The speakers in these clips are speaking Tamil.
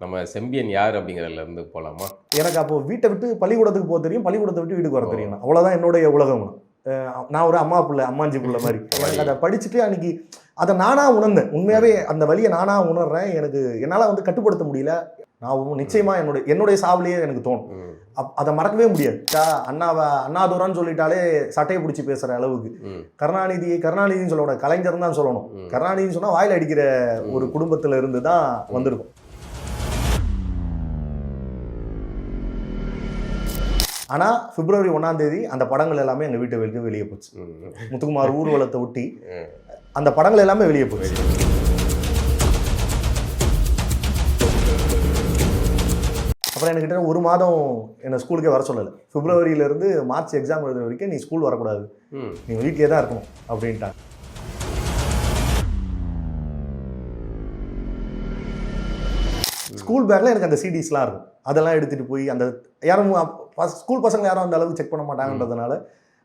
நம்ம செம்பியன் யார் அப்படிங்கிறதுல இருந்து போலாமா? எனக்கு அப்போ வீட்டை விட்டு பள்ளிக்கூடத்துக்கு போக தெரியும், பள்ளிக்கூடத்தை விட்டு வீட்டுக்கு வர தெரியும். அவ்வளோதான் என்னுடைய உலகம். நான் ஒரு அம்மா பிள்ளை, அம்மாஞ்சி பிள்ளை மாதிரி. எனக்கு அதை படிச்சுட்டு அன்னைக்கு அதை நானாக உணர்ந்தேன். உண்மையாகவே அந்த வழியை நானாக உணர்றேன். என்னால் வந்து கட்டுப்படுத்த முடியல. நான் நிச்சயமாக என்னுடைய சாவிலேயே எனக்கு தோணும். அதை மறக்கவே முடியாது. அண்ணாதுரான்னு சொல்லிட்டாலே சட்டையை பிடிச்சி பேசுகிற அளவுக்கு கருணாநிதின்னு சொல்லக்கூடாது, கலைஞர் தான் சொல்லணும். கருணாநிதினு சொன்னால் வாயில் அடிக்கிற ஒரு குடும்பத்தில் இருந்து தான் வந்திருக்கும். ஆனால் பிப்ரவரி 1ஆம் தேதி அந்த படங்கள் எல்லாமே எங்கள் வீட்டை வெளியே போச்சு. முத்துக்குமார் ஊர்வலத்தை ஒட்டி அந்த படங்கள் எல்லாமே வெளியே போச்சு. அப்புறம் என்கிட்ட ஒரு மாதம் என்னை ஸ்கூலுக்கே வர சொல்லலை. பிப்ரவரியிலேருந்து மார்ச் எக்ஸாம் எழுதுற வரைக்கும் நீ ஸ்கூல் வரக்கூடாது, நீ வீட்டிலே தான் இருக்கணும் அப்படின்ட்டாங்க. ஸ்கூல் பேக்கில் எனக்கு அந்த சிடிஸ்லாம் இருக்கும். அதெல்லாம் எடுத்துகிட்டு போய் அந்த யாரும் ஸ்கூல் பசங்க யாரும் அந்த அளவுக்கு செக் பண்ண மாட்டாங்கன்றதுனால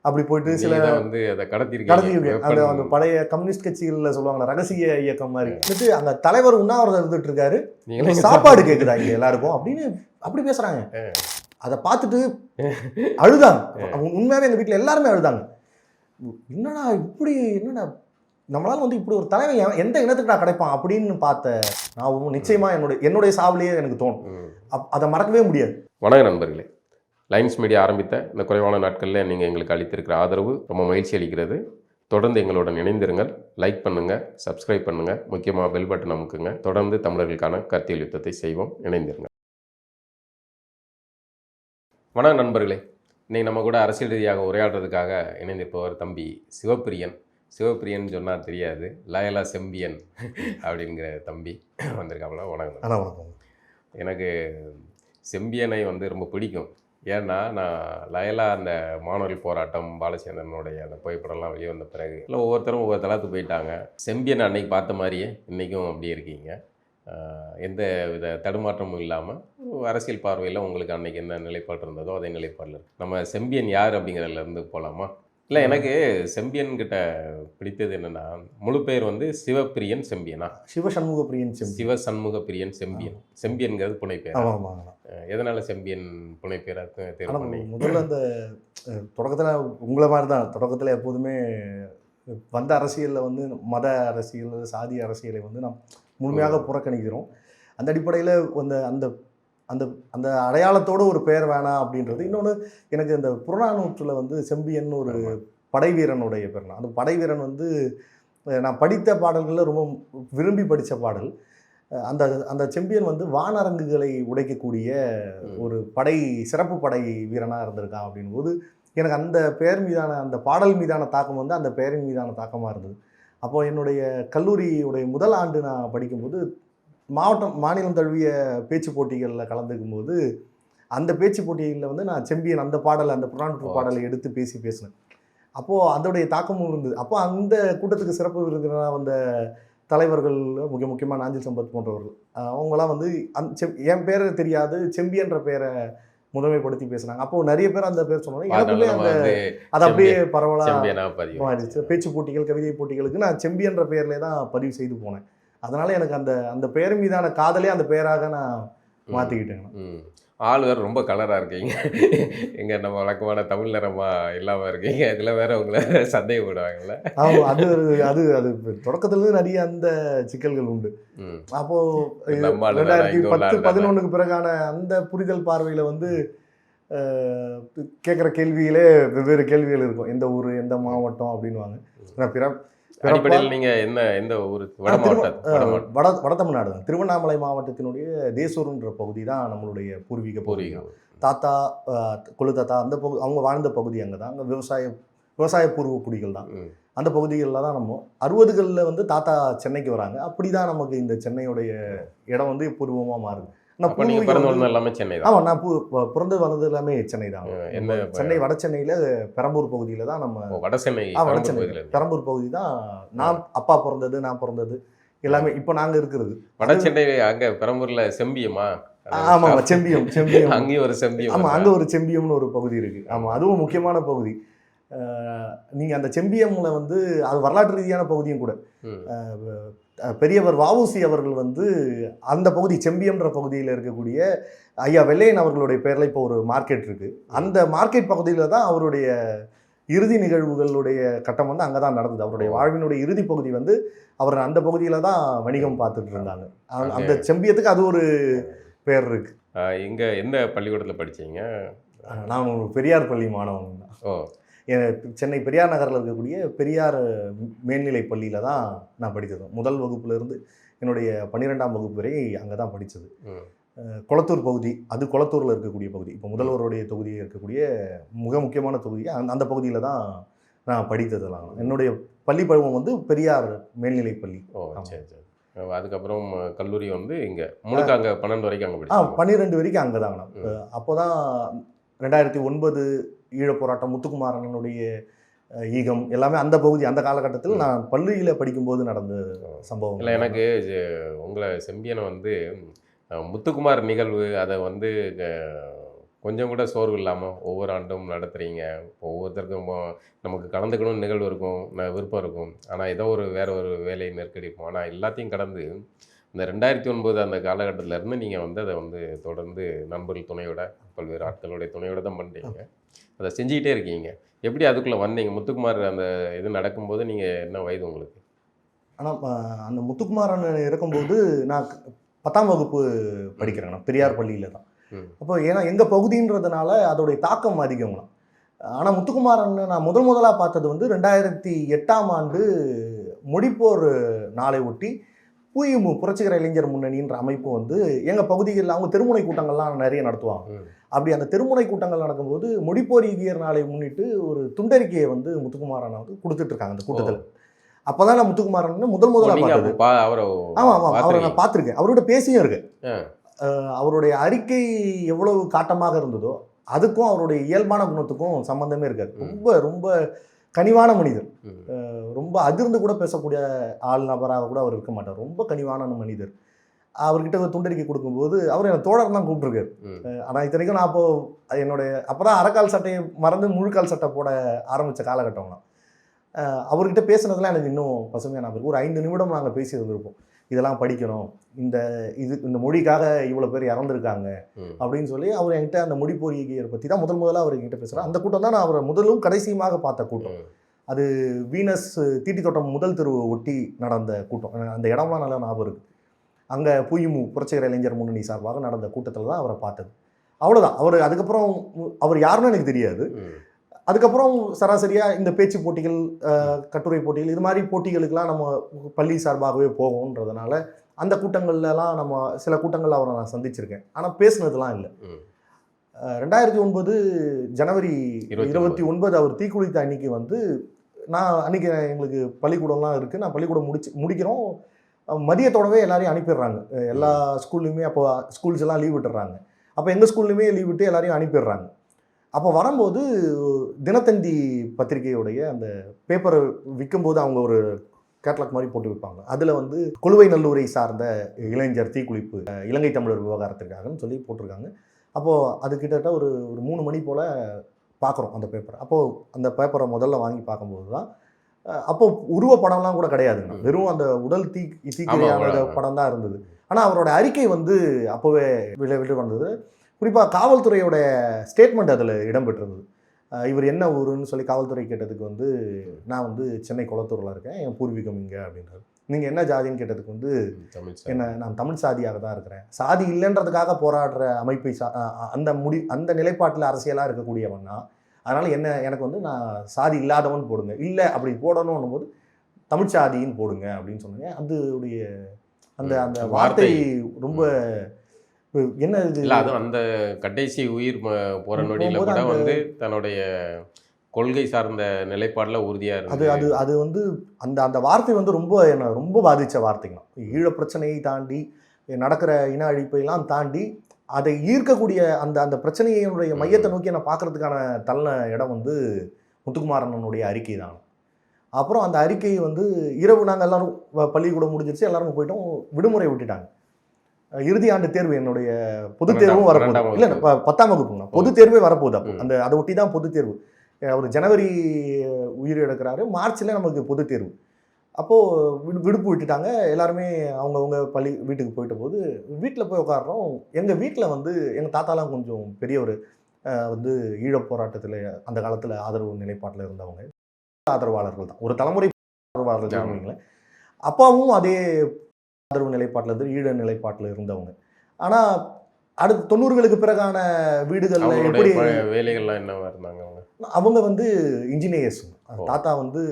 அப்படி போயிட்டு சில வந்து அதை கடத்திருக்கேன். அந்த பழைய கம்யூனிஸ்ட் கட்சிகளில் சொல்லுவாங்க ரகசிய இயக்கம் மாதிரி வந்துட்டு அந்த தலைவர் உண்ணாவிரதம் இருந்துட்டு இருக்காரு, சாப்பாடு கேட்குதா இங்கே எல்லாருக்கும் அப்படின்னு அப்படி பேசுகிறாங்க. அதை பார்த்துட்டு அழுதாங்க. உண்மையாகவே எங்கள் வீட்டில் எல்லாருமே அழுதாங்க. என்னடா இப்படி, என்னடா நம்மளால வந்து இப்படி ஒரு தலைவன் எந்த இனத்துக்கு நான் கிடைப்பான் அப்படின்னு பார்த்தேன். நான் நிச்சயமாக என்னுடைய சாவிலேயே எனக்கு தோணும். அதை மறக்கவே முடியாது. வணக்கம் நண்பர்களே, லைன்ஸ் மீடியா ஆரம்பித்த இந்த குறைவான நாட்களில் நீங்கள் எங்களுக்கு அளித்திருக்கிற ஆதரவு ரொம்ப மகிழ்ச்சி அளிக்கிறது. தொடர்ந்து எங்களுடன் இணைந்திருங்கள். லைக் பண்ணுங்கள், சப்ஸ்கிரைப் பண்ணுங்கள், முக்கியமாக பெல் பட்டன் அமுக்குங்க. தொடர்ந்து தமிழர்களுக்கான கருத்தியல் யுத்தத்தை செய்வோம். இணைந்திருங்க. வணக்கம் நண்பர்களே, இன்னைக்கு நம்ம கூட அரசியல் ரீதியாக உரையாடுறதுக்காக இணைந்திருப்பவர் தம்பி சிவப்பிரியன். சிவப்பிரியன் சொன்னால் தெரியாது, லயலா செம்பியன் அப்படிங்கிற தம்பி வந்திருக்காங்களா? வணக்கம். எனக்கு செம்பியனை வந்து ரொம்ப பிடிக்கும். ஏன்னா நான் லயலா அந்த மாணவர்கள் போராட்டம், பாலச்சந்திரனுடைய அந்த புகைப்படம்லாம் வெளியே வந்த பிறகு இல்லை ஒவ்வொருத்தரும் ஒவ்வொரு தளத்துக்கு போயிட்டாங்க. செம்பியனை அன்னைக்கு பார்த்த மாதிரியே இன்றைக்கும் அப்படியே இருக்கீங்க. எந்த வித தடுமாற்றமும் இல்லாமல் அரசியல் பார்வையில் உங்களுக்கு அன்றைக்கி என்ன நிலைப்பாடு இருந்ததோ அதே நிலைப்பாடில் இருக்கு. நம்ம செம்பியன் யார் அப்படிங்கிறதுல இருந்து போகலாமா? இல்லை, எனக்கு செம்பியன் கிட்ட பிடித்தது என்னென்னா, முழு பேர் வந்து சிவப்பிரியன் செம்பியனா? சிவசண்முகப்பிரியன் செம்பியன். செம்பியன்கிறது புனைப்பேர். எதனால் செம்பியன் புனைப்பேராக தேர்வு பண்ணி? முதல்ல அந்த தொடக்கத்தில் உங்களை மாதிரி தான், தொடக்கத்தில் எப்போதுமே வந்த அரசியலில் வந்து மத அரசியல், சாதி அரசியலை வந்து நாம் முழுமையாக புறக்கணிக்கிறோம். அந்த அடிப்படையில் அந்த அந்த அந்த அடையாளத்தோடு ஒரு பெயர் வேணாம் அப்படின்றது. இன்னொன்று, எனக்கு இந்த புறநானூற்றில் வந்து செம்பியன் ஒரு படை வீரனுடைய பேர். அந்த படை வீரன் வந்து நான் படித்த பாடல்களில் ரொம்ப விரும்பி படித்த பாடல். அந்த அந்த செம்பியன் வந்து வானரங்குகளை உடைக்கக்கூடிய ஒரு சிறப்பு படை வீரனாக இருந்திருக்கான் அப்படின்போது எனக்கு அந்த பெயர் மீதான, அந்த பாடல் மீதான தாக்கம் வந்து அந்த பெயரின் மீதான தாக்கமாக இருந்தது. அப்போது என்னுடைய கல்லூரியுடைய முதல் ஆண்டு நான் படிக்கும்போது மாநிலம் தழுவிய பேச்சு போட்டிகளில் கலந்துக்கும் போது அந்த பேச்சு போட்டிகளில் வந்து நான் செம்பியன் அந்த புறநானூற்று பாடலை எடுத்து பேசினேன். அப்போது அதோடைய தாக்கமும் இருந்தது. அப்போ அந்த கூட்டத்துக்கு சிறப்பு விருந்தினராக வந்த தலைவர்கள், முக்கியமாக நாஞ்சில் சம்பத் போன்றவர்கள், அவங்களாம் வந்து என் பேரை தெரியாது, செம்பியன்ற பேரை முதன்மைப்படுத்தி பேசுனாங்க. அப்போது நிறைய பேர் அந்த பேர் சொன்னாங்க. எனக்குமே அது அப்படியே பரவலாக பேச்சு போட்டிகள், கவிதை போட்டிகளுக்கு நான் செம்பியன்ற பேர்லேயே தான் பதிவு செய்து போனேன். அதனால் எனக்கு அந்த பெயர் மீதான காதலே அந்த பெயராக நான் மாற்றிக்கிட்டேங்க. ஆள் வேறு ரொம்ப கலராக இருக்கீங்க. எங்கே நம்ம வழக்கமான தமிழ் நிறமாக இல்லாமல் இருக்கீங்க. இதில் வேறு உங்களை சந்தேகப்படுவாங்கல்ல? ஆமாம், அது தொடக்கத்துலேருந்து நிறைய அந்த சிக்கல்கள் உண்டு. அப்போது 2010-11 பிறகான அந்த புரிதல் பார்வையில் வந்து கேட்குற கேள்வியிலே வெவ்வேறு கேள்விகள் இருக்கும். எந்த ஊர், எந்த மாவட்டம் அப்படின்வாங்க. நீங்கள் எந்த ஊர்? வட தமிழ்நாடு தான். திருவண்ணாமலை மாவட்டத்தினுடைய தேசூர்ன்ற பகுதி தான் நம்மளுடைய பூர்வீகம். தாத்தா, கொழு தாத்தா அந்த அவங்க வாழ்ந்த பகுதி அங்கே தான். அங்கே விவசாய பூர்வ குடிகள் தான். அந்த பகுதிகளில் தான் நம்ம 60களில் வந்து தாத்தா சென்னைக்கு வராங்க. அப்படி தான் நமக்கு இந்த சென்னையுடைய இடம் வந்து பூர்வமாக மாறுது. நான் பிறந்து வளர்ந்தது எல்லாமே சென்னை தான். சென்னை வட சென்னையில பெரம்பூர் பகுதியில தான் நம்ம பெரம்பூர் பகுதி தான் நான் அப்பா பிறந்தது, நான் பிறந்தது எல்லாமே. இப்போ நாங்க இருக்கிறது வட சென்னை. அங்க பெரம்பூர்ல செம்பியமா? ஆமா, செம்பியம். அங்கேயும் ஒரு செம்பியம். ஆமா, அங்க ஒரு செம்பியம்னு ஒரு பகுதி இருக்கு. ஆமா, அதுவும் முக்கியமான பகுதி. நீங்கள் அந்த செம்பியம்ல வந்து அது வரலாற்று ரீதியான பகுதியும் கூட. ம். பெரியவர் வஉசி அவர்கள் வந்து அந்த பகுதி செம்பியம்ன்ற பகுதியில் இருக்கக்கூடிய ஐயா வெள்ளையன் அவர்களுடைய பேரில் இப்போ ஒரு மார்க்கெட் இருக்கு. அந்த மார்க்கெட் பகுதியில் தான் அவருடைய இறுதி நிகழ்வுகளுடைய கட்டம் வந்து அங்கே தான் நடந்தது. அவருடைய வாழ்வினுடைய இறுதி பகுதி வந்து அவர் அந்த பகுதியில் தான் வணிகம் பார்த்துட்டு இருந்தாங்க. அந்த செம்பியத்துக்கு அது ஒரு பேர் இருக்கு. இங்கே எந்த பள்ளிக்கூடத்தில் படிச்சீங்க? நான் ஒரு பெரியார் பள்ளி மாணவன் தான். ஓ. சென்னை பெரியார் நகரில் இருக்கக்கூடிய பெரியார் மேல்நிலை பள்ளியில் தான் நான் படித்தது. முதல் வகுப்புலேருந்து என்னுடைய 12ஆம் வகுப்பு வரை அங்கே தான் படித்தது. கொளத்தூர் பகுதி, அது கொளத்தூரில் இருக்கக்கூடிய பகுதி, இப்போ முதல்வருடைய தொகுதியில் இருக்கக்கூடிய மிக முக்கியமான தொகுதி. அந்த பகுதியில் தான் நான் படித்ததெல்லாம். என்னுடைய பள்ளி பருவம் வந்து பெரியார் மேல்நிலை பள்ளி. ஓ, சரி சரி. அதுக்கப்புறம் கல்லூரி வந்து இங்கே முழுக்க அங்கே 12 வரைக்கும் அங்கே படிச்சீங்க? 12 வரைக்கும் அங்கே தாங்க. அப்போ தான் 2009 ஈழப் போராட்டம், முத்துக்குமாரனுடைய ஈகம் எல்லாமே அந்த பகுதி, அந்த காலகட்டத்தில் நான் பள்ளியில் படிக்கும்போது நடந்த சம்பவம். இல்லை, எனக்கு உங்களை செம்பியனை வந்து முத்துக்குமார் நிகழ்வு அதை வந்து கொஞ்சம் கூட சோர்வு இல்லாமல் ஒவ்வொரு ஆண்டும் நடத்துகிறீங்க. ஒவ்வொருத்தருக்கும் நமக்கு கலந்துக்கணும்னு நிகழ்வு இருக்கும், விருப்பம் இருக்கும். ஆனால் ஏதோ ஒரு வேறு ஒரு வேலை நெருக்கடி இருக்கும். ஆனால் எல்லாத்தையும் கடந்து இந்த 2009 அந்த காலகட்டத்திலேருந்து நீங்கள் வந்து அதை வந்து தொடர்ந்து நண்பர்கள் துணையோட, பல்வேறு ஆட்களுடைய துணையோட தான் பண்ணுறீங்க. அதை செஞ்சுக்கிட்டே இருக்கீங்க. எப்படி அதுக்குள்ளே வந்தீங்க? முத்துக்குமார் அந்த இது நடக்கும்போது நீங்கள் என்ன வயது உங்களுக்கு? ஆனால் அந்த முத்துக்குமாரன் இருக்கும்போது நான் 10ஆம் வகுப்பு படிக்கிறேன். நான் பெரியார் பள்ளியில் தான். அப்போ ஏன்னா எங்கள் பகுதின்றதுனால அதோடைய தாக்கம் அதிகம்னா. ஆனால் முத்துக்குமாரன் நான் முதலாக பார்த்தது வந்து 2008ஆம் ஆண்டு முடிப்போர் நாளை ஒட்டி புயுமு புரட்சிகர இளைஞர் முன்னணின்ற அமைப்பு வந்து எங்கள் பகுதிகளில் அவங்க தெருமுனை கூட்டங்கள்லாம் நிறைய நடத்துவாங்க. அப்படி அந்த தெருமுனை கூட்டங்கள் நடக்கும்போது முடிப்போர் ஈகியர் நாளை முன்னிட்டு ஒரு துண்டறிக்கையை வந்து முத்துக்குமாரனை வந்து கொடுத்துட்டு இருக்காங்க அந்த கூட்டத்தில். அப்போதான் நான் முத்துக்குமாரன் முதலாக பார்த்தது. ஆமாம், அவரை நான் பார்த்துருக்கேன், அவரோட பேசியும் இருக்கேன். அவருடைய அறிக்கை எவ்வளவு காட்டமாக இருந்ததோ அதுக்கும் அவருடைய இயல்பான குணத்துக்கும் சம்பந்தமே இருக்காது. ரொம்ப ரொம்ப கனிவான மனிதர். ரொம்ப அதிர்ந்து கூட பேசக்கூடிய ஆள் நபராக கூட அவர் இருக்க மாட்டார். ரொம்ப கனிவான மனிதர். அவர்கிட்ட ஒரு துண்டறிக்கை கொடுக்கும்போது அவர் என்னை தோழர் தான் கூப்பிட்டுருக்காரு. ஆனால் இத்தனைக்கும் நான் அப்போ தான் அரைக்கால் சட்டையை மறந்து முழுக்கால் சட்டை போட ஆரம்பித்த காலகட்டம் தான். அவர்கிட்ட பேசுனதுலாம் எனக்கு இன்னும் பசுமையான நபர். ஒரு 5 நிமிடம் நாங்கள் பேசி இருந்திருப்போம். இதெல்லாம் படிக்கணும், இந்த மொழிக்காக இவ்வளோ பேர் இறந்துருக்காங்க அப்படின்னு சொல்லி அவர் என்கிட்ட அந்த மொழி பொறியியலை பற்றி தான் முதலாக அவர் என்கிட்ட பேசுகிறார். அந்த கூட்டம் தான் நான் அவரை முதலும் கடைசியுமாக பார்த்த கூட்டம். அது வீனஸ் தீட்டி தோட்டம் முதல் தெருவை ஒட்டி நடந்த கூட்டம். அந்த இடம்லாம் நல்லா ஞாபகம் இருக்குது. அங்கே புயுமு புரட்சிகர இளைஞர் முன்னணி சார்பாக நடந்த கூட்டத்தில் தான் அவரை பார்த்தது. அவ்வளோதான். அதுக்கப்புறம் அவர் யாருன்னு எனக்கு தெரியாது. அதுக்கப்புறம் சராசரியாக இந்த பேச்சு போட்டிகள், கட்டுரை போட்டிகள், இது மாதிரி போட்டிகளுக்கெல்லாம் நம்ம பள்ளி சார்பாகவே போகும்ன்றதுனால அந்த கூட்டங்கள்லாம் நம்ம சில கூட்டங்கள் அவரை நான் சந்திச்சிருக்கேன். ஆனால் பேசுனதுலாம் இல்லை. 2009 ஜனவரி 29 அவர் தீக்குளித்த அன்னைக்கு வந்து அன்றைக்கி எங்களுக்கு பள்ளிக்கூடம்லாம் இருக்குது. நான் பள்ளிக்கூடம் முடிக்கிறோம். மதியத்தோடவே எல்லாரையும் அனுப்பிடுறாங்க. எல்லா ஸ்கூல்லையுமே அப்போ ஸ்கூல்ஸ் எல்லாம் லீவ் விட்டுறாங்க. அப்போ எங்கள் ஸ்கூல்லையுமே லீவ் விட்டு எல்லாரையும் அனுப்பிடுறாங்க. அப்போ வரும்போது தினத்தந்தி பத்திரிகையுடைய அந்த பேப்பரை விற்கும்போது அவங்க ஒரு கேட்லாக் மாதிரி போட்டு வைப்பாங்க. அதில் வந்து கொழுவை நல்லூரை சார்ந்த இளைஞர் தீக்குளிப்பு இலங்கை தமிழர் விவகாரத்திற்காகன்னு சொல்லி போட்டிருக்காங்க. அப்போது அது கிட்டத்தட்ட ஒரு 3 மணி போல் பார்க்குறோம் அந்த பேப்பரை. அப்போது அந்த பேப்பரை முதல்ல வாங்கி பார்க்கும்போது தான் அப்போது உருவ படம்லாம் கூட கிடையாதுங்க. வெறும் அந்த உடல் தீக்கிரையான படம் தான் இருந்தது. ஆனால் அவரோட அறிக்கை வந்து அப்போவே விட்டு வந்தது. குறிப்பாக காவல்துறையோட ஸ்டேட்மெண்ட் அதில் இடம்பெற்றிருந்தது. இவர் என்ன ஊருன்னு சொல்லி காவல்துறை கேட்டதுக்கு வந்து நான் வந்து சென்னை கொளத்தூரில் இருக்கேன், என் பூர்வீகம் இங்கே அப்படின்றாரு. நீங்கள் என்ன ஜாதின்னு கேட்டதுக்கு வந்து நான் தமிழ் சாதியாக தான் இருக்கிறேன். சாதி இல்லைன்றதுக்காக போராடுற அமைப்பை அந்த நிலைப்பாட்டில் அரசியலாக இருக்கக்கூடியவன்னா, அதனால் எனக்கு வந்து நான் சாதி இல்லாதவன் போடுங்க, இல்லை அப்படி போடணும் போது தமிழ் சாதின்னு போடுங்க அப்படின்னு சொன்னீங்க. அதுடைய அந்த வார்த்தை ரொம்ப என்ன இல்லை, அதுவும் அந்த கடைசி உயிர் போகிற நொடியில் கூட வந்து தன்னுடைய கொள்கை சார்ந்த நிலைப்பாடில் உறுதியாக இருந்தது. அது வந்து அந்த வார்த்தை வந்து என்னை ரொம்ப பாதித்த வார்த்தைங்க. ஈழ பிரச்சனையை தாண்டி நடக்கிற இன அழிப்பையெல்லாம் தாண்டி அதை ஈர்க்கக்கூடிய அந்த பிரச்சனையினுடைய மையத்தை நோக்கி நான் பார்க்குறதுக்கான தள்ள இடம் வந்து முத்துக்குமாரனுடைய அறிக்கை தான். அப்புறம் அந்த அறிக்கை வந்து இரவு நாங்கள் எல்லோரும் பள்ளிக்கூடம் முடிஞ்சிருச்சு, எல்லாரும் போயிட்டோம், விடுமுறை விட்டுட்டாங்க. இறுதி ஆண்டு தேர்வு, என்னுடைய பொது தேர்வும் வரப்போகுது. இல்லை 10ஆம் வகுப்புங்க, பொது தேர்வே வரப்போகுது. அப்போ அதை ஒட்டி தான் பொது தேர்வு. அவர் ஜனவரி உயிர் எடுக்கிறாரு, மார்ச்சில் நமக்கு பொது தேர்வு. அப்போது விடுப்பு விட்டுட்டாங்க எல்லாருமே, அவங்கவுங்க வீட்டுக்கு போயிட்ட போது வீட்டில் போய் உட்காடுறோம். எங்கள் வீட்டில் வந்து எங்கள் தாத்தாலாம் கொஞ்சம் பெரியவர், வந்து ஈழப் போராட்டத்தில் அந்த காலத்தில் ஆதரவு நிலைப்பாட்டில் இருந்தவங்க, ஆதரவாளர்கள் தான், ஒரு தலைமுறை ஆதரவாளர்கள் வைங்களேன். அப்பாவும் அதே ஆதரவு நிலைப்பாட்டில் இருந்து ஈழ நிலைப்பாட்டில் இருந்தவங்க. ஆனால் அடுத்து 90களுக்கு பிறகான வீடுகளில் எப்படி வேலைகள்லாம் என்னவா இருந்தாங்க அவங்க வந்து இன்ஜினியர்ஸ். தாத்தா வந்து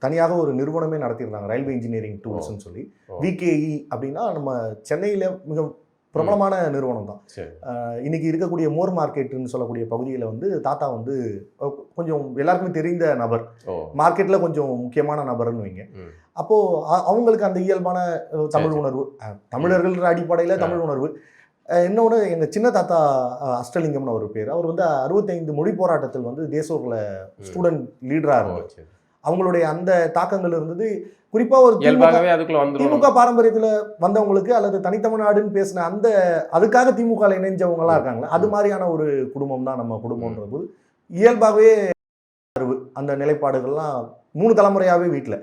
தனியாக ஒரு நிறுவனமே நடத்திடுறாங்க, ரயில்வே இன்ஜினியரிங் டூல்ஸ்ன்னு சொல்லி. விகேஇ அப்படின்னா நம்ம சென்னையில் மிக பிரபலமான நிறுவனம் தான். இன்னைக்கு இருக்கக்கூடிய மோர் மார்க்கெட்டுன்னு சொல்லக்கூடிய பகுதியில் வந்து தாத்தா வந்து கொஞ்சம் எல்லாருக்குமே தெரிந்த நபர், மார்க்கெட்டில் கொஞ்சம் முக்கியமான நபர்னு வைங்க. அப்போது அவங்களுக்கு அந்த இயல்பான தமிழ் உணர்வு, தமிழர்கள் அடிப்படையில் தமிழ் உணர்வு. இன்னொன்று எங்கள் சின்ன தாத்தா அஷ்டலிங்கம்னு ஒரு பேர், அவர் வந்து 65 மொழி போராட்டத்தில் வந்து தேசூரில் ஸ்டூடெண்ட் லீடராக இருந்தார். அவங்களுடைய அந்த தாக்கங்கள் இருந்தது. குறிப்பாக ஒரு திமுக பாரம்பரியத்தில் வந்தவங்களுக்கு அல்லது தனித்தமிழ்நாடுன்னு பேசின அந்த அதுக்காக திமுகவில் இணைஞ்சவங்களாம் இருக்காங்களே, அது மாதிரியான ஒரு குடும்பம் தான் நம்ம குடும்பம்ன்ற போது இயல்பாகவே அந்த நிலைப்பாடுகள்லாம் 3 தலைமுறையாகவே வீட்டில்.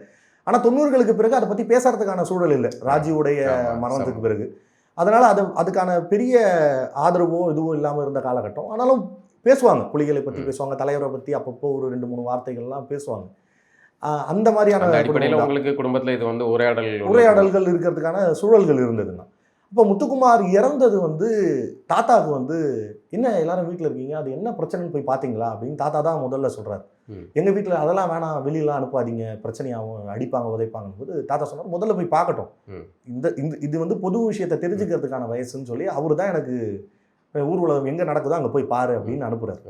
ஆனால் 90களுக்கு பிறகு அதை பற்றி பேசுறதுக்கான சூழல் இல்லை, ராஜியுடைய மரணத்துக்கு பிறகு. அதனால் அதுக்கான பெரிய ஆதரவோ இதுவோ இல்லாமல் இருந்த காலகட்டம். ஆனாலும் பேசுவாங்க, புலிகளை பற்றி பேசுவாங்க, தலைவரை பற்றி அப்பப்போ ஒரு 2-3 வார்த்தைகள்லாம் பேசுவாங்க. அந்த மாதிரியான உங்களுக்கு குடும்பத்தில் இது வந்து உரையாடல்கள் இருக்கிறதுக்கான சூழல்கள் இருந்ததுன்னா. அப்போ முத்துக்குமார் இறந்தது வந்து தாத்தாவுக்கு வந்து என்ன எல்லாரும் வீட்டில் இருக்கீங்க, அது என்ன பிரச்சனைன்னு போய் பார்த்தீங்களா அப்படின்னு தாத்தா தான் முதல்ல சொல்கிறார். எங்கள் வீட்டில் அதெல்லாம் வேணாம், வெளியெல்லாம் அனுப்பாதீங்க, பிரச்சனையாகவும் அடிப்பாங்க உதைப்பாங்க போது தாத்தா சொன்னார் முதல்ல போய் பார்க்கட்டும், இது வந்து பொது விஷயத்தை தெரிஞ்சுக்கிறதுக்கான வயசுன்னு சொல்லி அவர் தான் எனக்கு ஊர் உலகம் எங்கே நடக்குதோ அங்கே போய் பாரு அப்படின்னு அனுப்புகிறார்.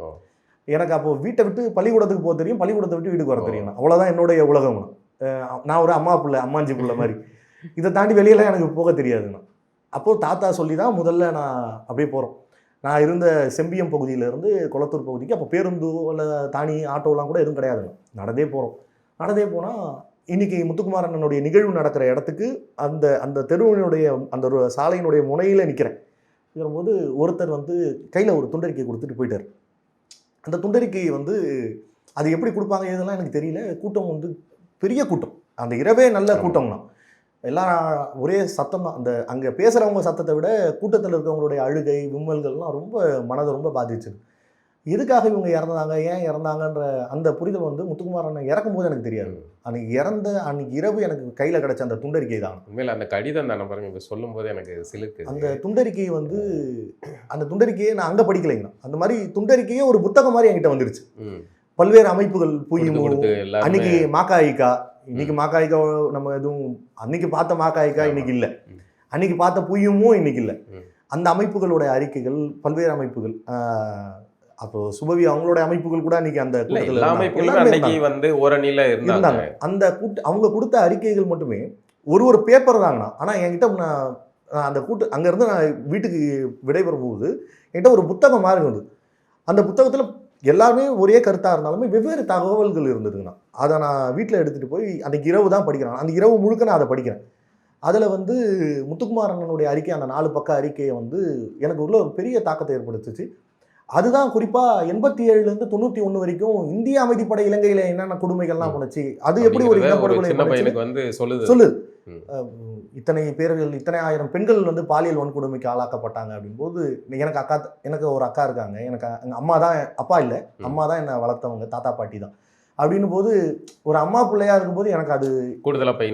எனக்கு அப்போது வீட்டை விட்டு பள்ளிக்கூடத்துக்கு போக தெரியும், பள்ளிக்கூடத்தை விட்டு வீட்டுக்கு வர தெரியும், அவ்வளோதான் என்னுடைய உலகம். நான் ஒரு அம்மா பிள்ளை, அம்மாஞ்சி பிள்ளை மாதிரி, இதை தாண்டி வெளியெல்லாம் எனக்கு போக தெரியாதுண்ணா. அப்போது தாத்தா சொல்லி தான் முதல்ல நான் அப்படியே போகிறோம். நான் இருந்த செம்பியம் பகுதியிலேருந்து கொளத்தூர் பகுதிக்கு அப்போ பேருந்து இல்லை தானி ஆட்டோலாம் கூட எதுவும் கிடையாதுங்க, நடந்தே போகிறோம். நடந்தே போனால் இன்றைக்கி முத்துக்குமார் அண்ணனுடைய நிகழ்வு நடக்கிற இடத்துக்கு அந்த அந்த தெருவினுடைய அந்த ஒரு சாலையினுடைய முனையில் நிற்கிறேன். இருக்கும்போது ஒருத்தர் வந்து கையில் ஒரு துண்டறிக்கை கொடுத்துட்டு போயிட்டார். அந்த துண்டறிக்கை வந்து அது எப்படி கொடுப்பாங்க இதெல்லாம் எனக்கு தெரியல. கூட்டம் வந்து பெரிய கூட்டம், அந்த இரவே நல்ல கூட்டம்னா எல்லாம் ஒரே சத்தம் தான். அந்த அங்கே பேசுகிறவங்க சத்தத்தை விட கூட்டத்தில் இருக்கிறவங்களுடைய அழுகை விம்மல்கள்லாம் ரொம்ப மனதை ரொம்ப பாதிச்சுது. எதுக்காக இவங்க இறந்தாங்க, ஏன் இறந்தாங்கன்ற அந்த புரிதல் வந்து முத்துக்குமார் அண்ணன் இறக்கும் போது எனக்கு தெரியாது. அன்னைக்கு இரவு எனக்கு கையில் கிடைச்ச அந்த துண்டறிக்கை தான். உண்மையில் அந்த கடிதம் தானே பாருங்க, இப்போ சொல்லும் போது எனக்கு சிலுக்கு. அந்த துண்டறிக்கை வந்து அந்த துண்டறிக்கையை நான் அங்கே படிக்கலைங்க, அந்த மாதிரி துண்டறிக்கையே ஒரு புத்தகம் மாதிரி என்கிட்ட வந்துருச்சு. பல்வேறு அமைப்புகள் புய்யும், அன்னைக்கு மாக்காயிக்கா, இன்னைக்கு மாக்காயிக்கா நம்ம எதுவும் அன்னைக்கு பார்த்த மாக்காயிக்கா இன்னைக்கு இல்லை, அன்னைக்கு பார்த்த புய்யுமும் இன்னைக்கு இல்லை. அந்த அமைப்புகளோட அறிக்கைகள், பல்வேறு அமைப்புகள், அப்போ சுபவி அவங்களோட அமைப்புகள் கூட அன்னைக்கு அந்த இருந்தாங்க. அந்த அவங்க கொடுத்த அறிக்கைகள் மட்டுமே ஒரு பேப்பர் தாங்கண்ணா. ஆனால் என்கிட்ட நான் அந்த அங்கேருந்து நான் வீட்டுக்கு விடைபெறும் போது என்கிட்ட ஒரு புத்தகம் மாதிரி இருந்தது. அந்த புத்தகத்தில் எல்லாருமே ஒரே கருத்தாக இருந்தாலுமே வெவ்வேறு தகவல்கள் இருந்ததுங்கண்ணா. அதை நான் வீட்டில் எடுத்துகிட்டு போய் அன்றைக்கி இரவு தான் படிக்கிறேன். அந்த இரவு முழுக்க நான் அதை படிக்கிறேன். அதில் வந்து முத்துக்குமார் அண்ணனுடைய அறிக்கை, அந்த 4 பக்க அறிக்கையை வந்து எனக்கு உள்ள ஒரு பெரிய தாக்கத்தை ஏற்படுத்துச்சு. அதுதான் குறிப்பாக 87லேருந்து 91 வரைக்கும் இந்திய அமைதிப்படை இலங்கையில் என்னென்ன கொடுமைகள்லாம் பண்ணுச்சு, அது எப்படி ஒரு இனப்படுகொலை வந்து சொல்லுது. இத்தனை பேர்கள், இத்தனை ஆயிரம் பெண்கள் வந்து பாலியல் வன்கொடுமைக்கு ஆளாக்கப்பட்டாங்க அப்படின்போது எனக்கு ஒரு அக்கா இருக்காங்க. எனக்கு எங்கள் அம்மா தான், அப்பா இல்லை, அம்மா தான் என்னை வளர்த்தவங்க, தாத்தா பாட்டி தான். அப்படின்னும் போது ஒரு அம்மா பிள்ளையா இருக்கும்போது எனக்கு அது கூடுதலாக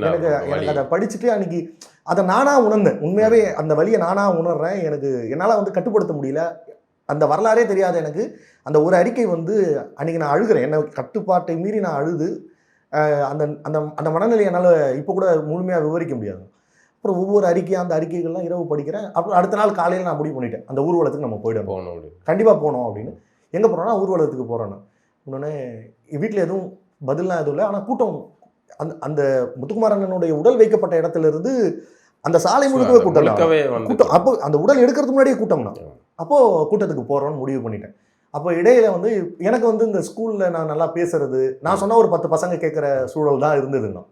எனக்கு அதை படிச்சுட்டு அன்னைக்கு அதை நானாக உணர்ந்தேன். உண்மையாகவே அந்த வழியை நானாக உணர்றேன். என்னால் வந்து கட்டுப்படுத்த முடியல. அந்த வரலாறே தெரியாத எனக்கு அந்த ஒரு அறிக்கை வந்து அன்றைக்கி நான் அழுகிறேன். என்னை கட்டுப்பாட்டை மீறி நான் அழுது அந்த அந்த அந்த மனநிலையை என்னால் இப்போ கூட முழுமையாக விவரிக்க முடியாது. அப்புறம் ஒவ்வொரு அறிக்கையாக அந்த அறிக்கைகள்லாம் இரவு படிக்கிறேன். அப்புறம் அடுத்த நாள் காலையில் நான் முடிவு பண்ணிட்டேன், அந்த ஊர்வலத்துக்கு நம்ம போகணும், கண்டிப்பாக போகணும் அப்படின்னு. எங்கே போகிறோன்னா ஊர்வலத்துக்கு போகிறோன்னு. இன்னொன்று வீட்டில் எதுவும் பதிலாம் எதுவும் இல்லை. ஆனால் கூட்டம் அந்த முத்துக்குமார் அண்ணனுடைய உடல் வைக்கப்பட்ட இடத்துல இருந்து அந்த சாலை முழுக்கவே கூட்டம். அப்போ அந்த உடல் எடுக்கிறதுக்கு முன்னாடியே கூட்டம்னா, அப்போது கூட்டத்துக்கு போகிறோன்னு முடிவு பண்ணிட்டேன். அப்போ இடையில வந்து எனக்கு வந்து இந்த ஸ்கூலில் நான் நல்லா பேசுறது, நான் சொன்னால் ஒரு 10 பசங்க கேட்குற சூழல் தான் இருந்ததுன்னா.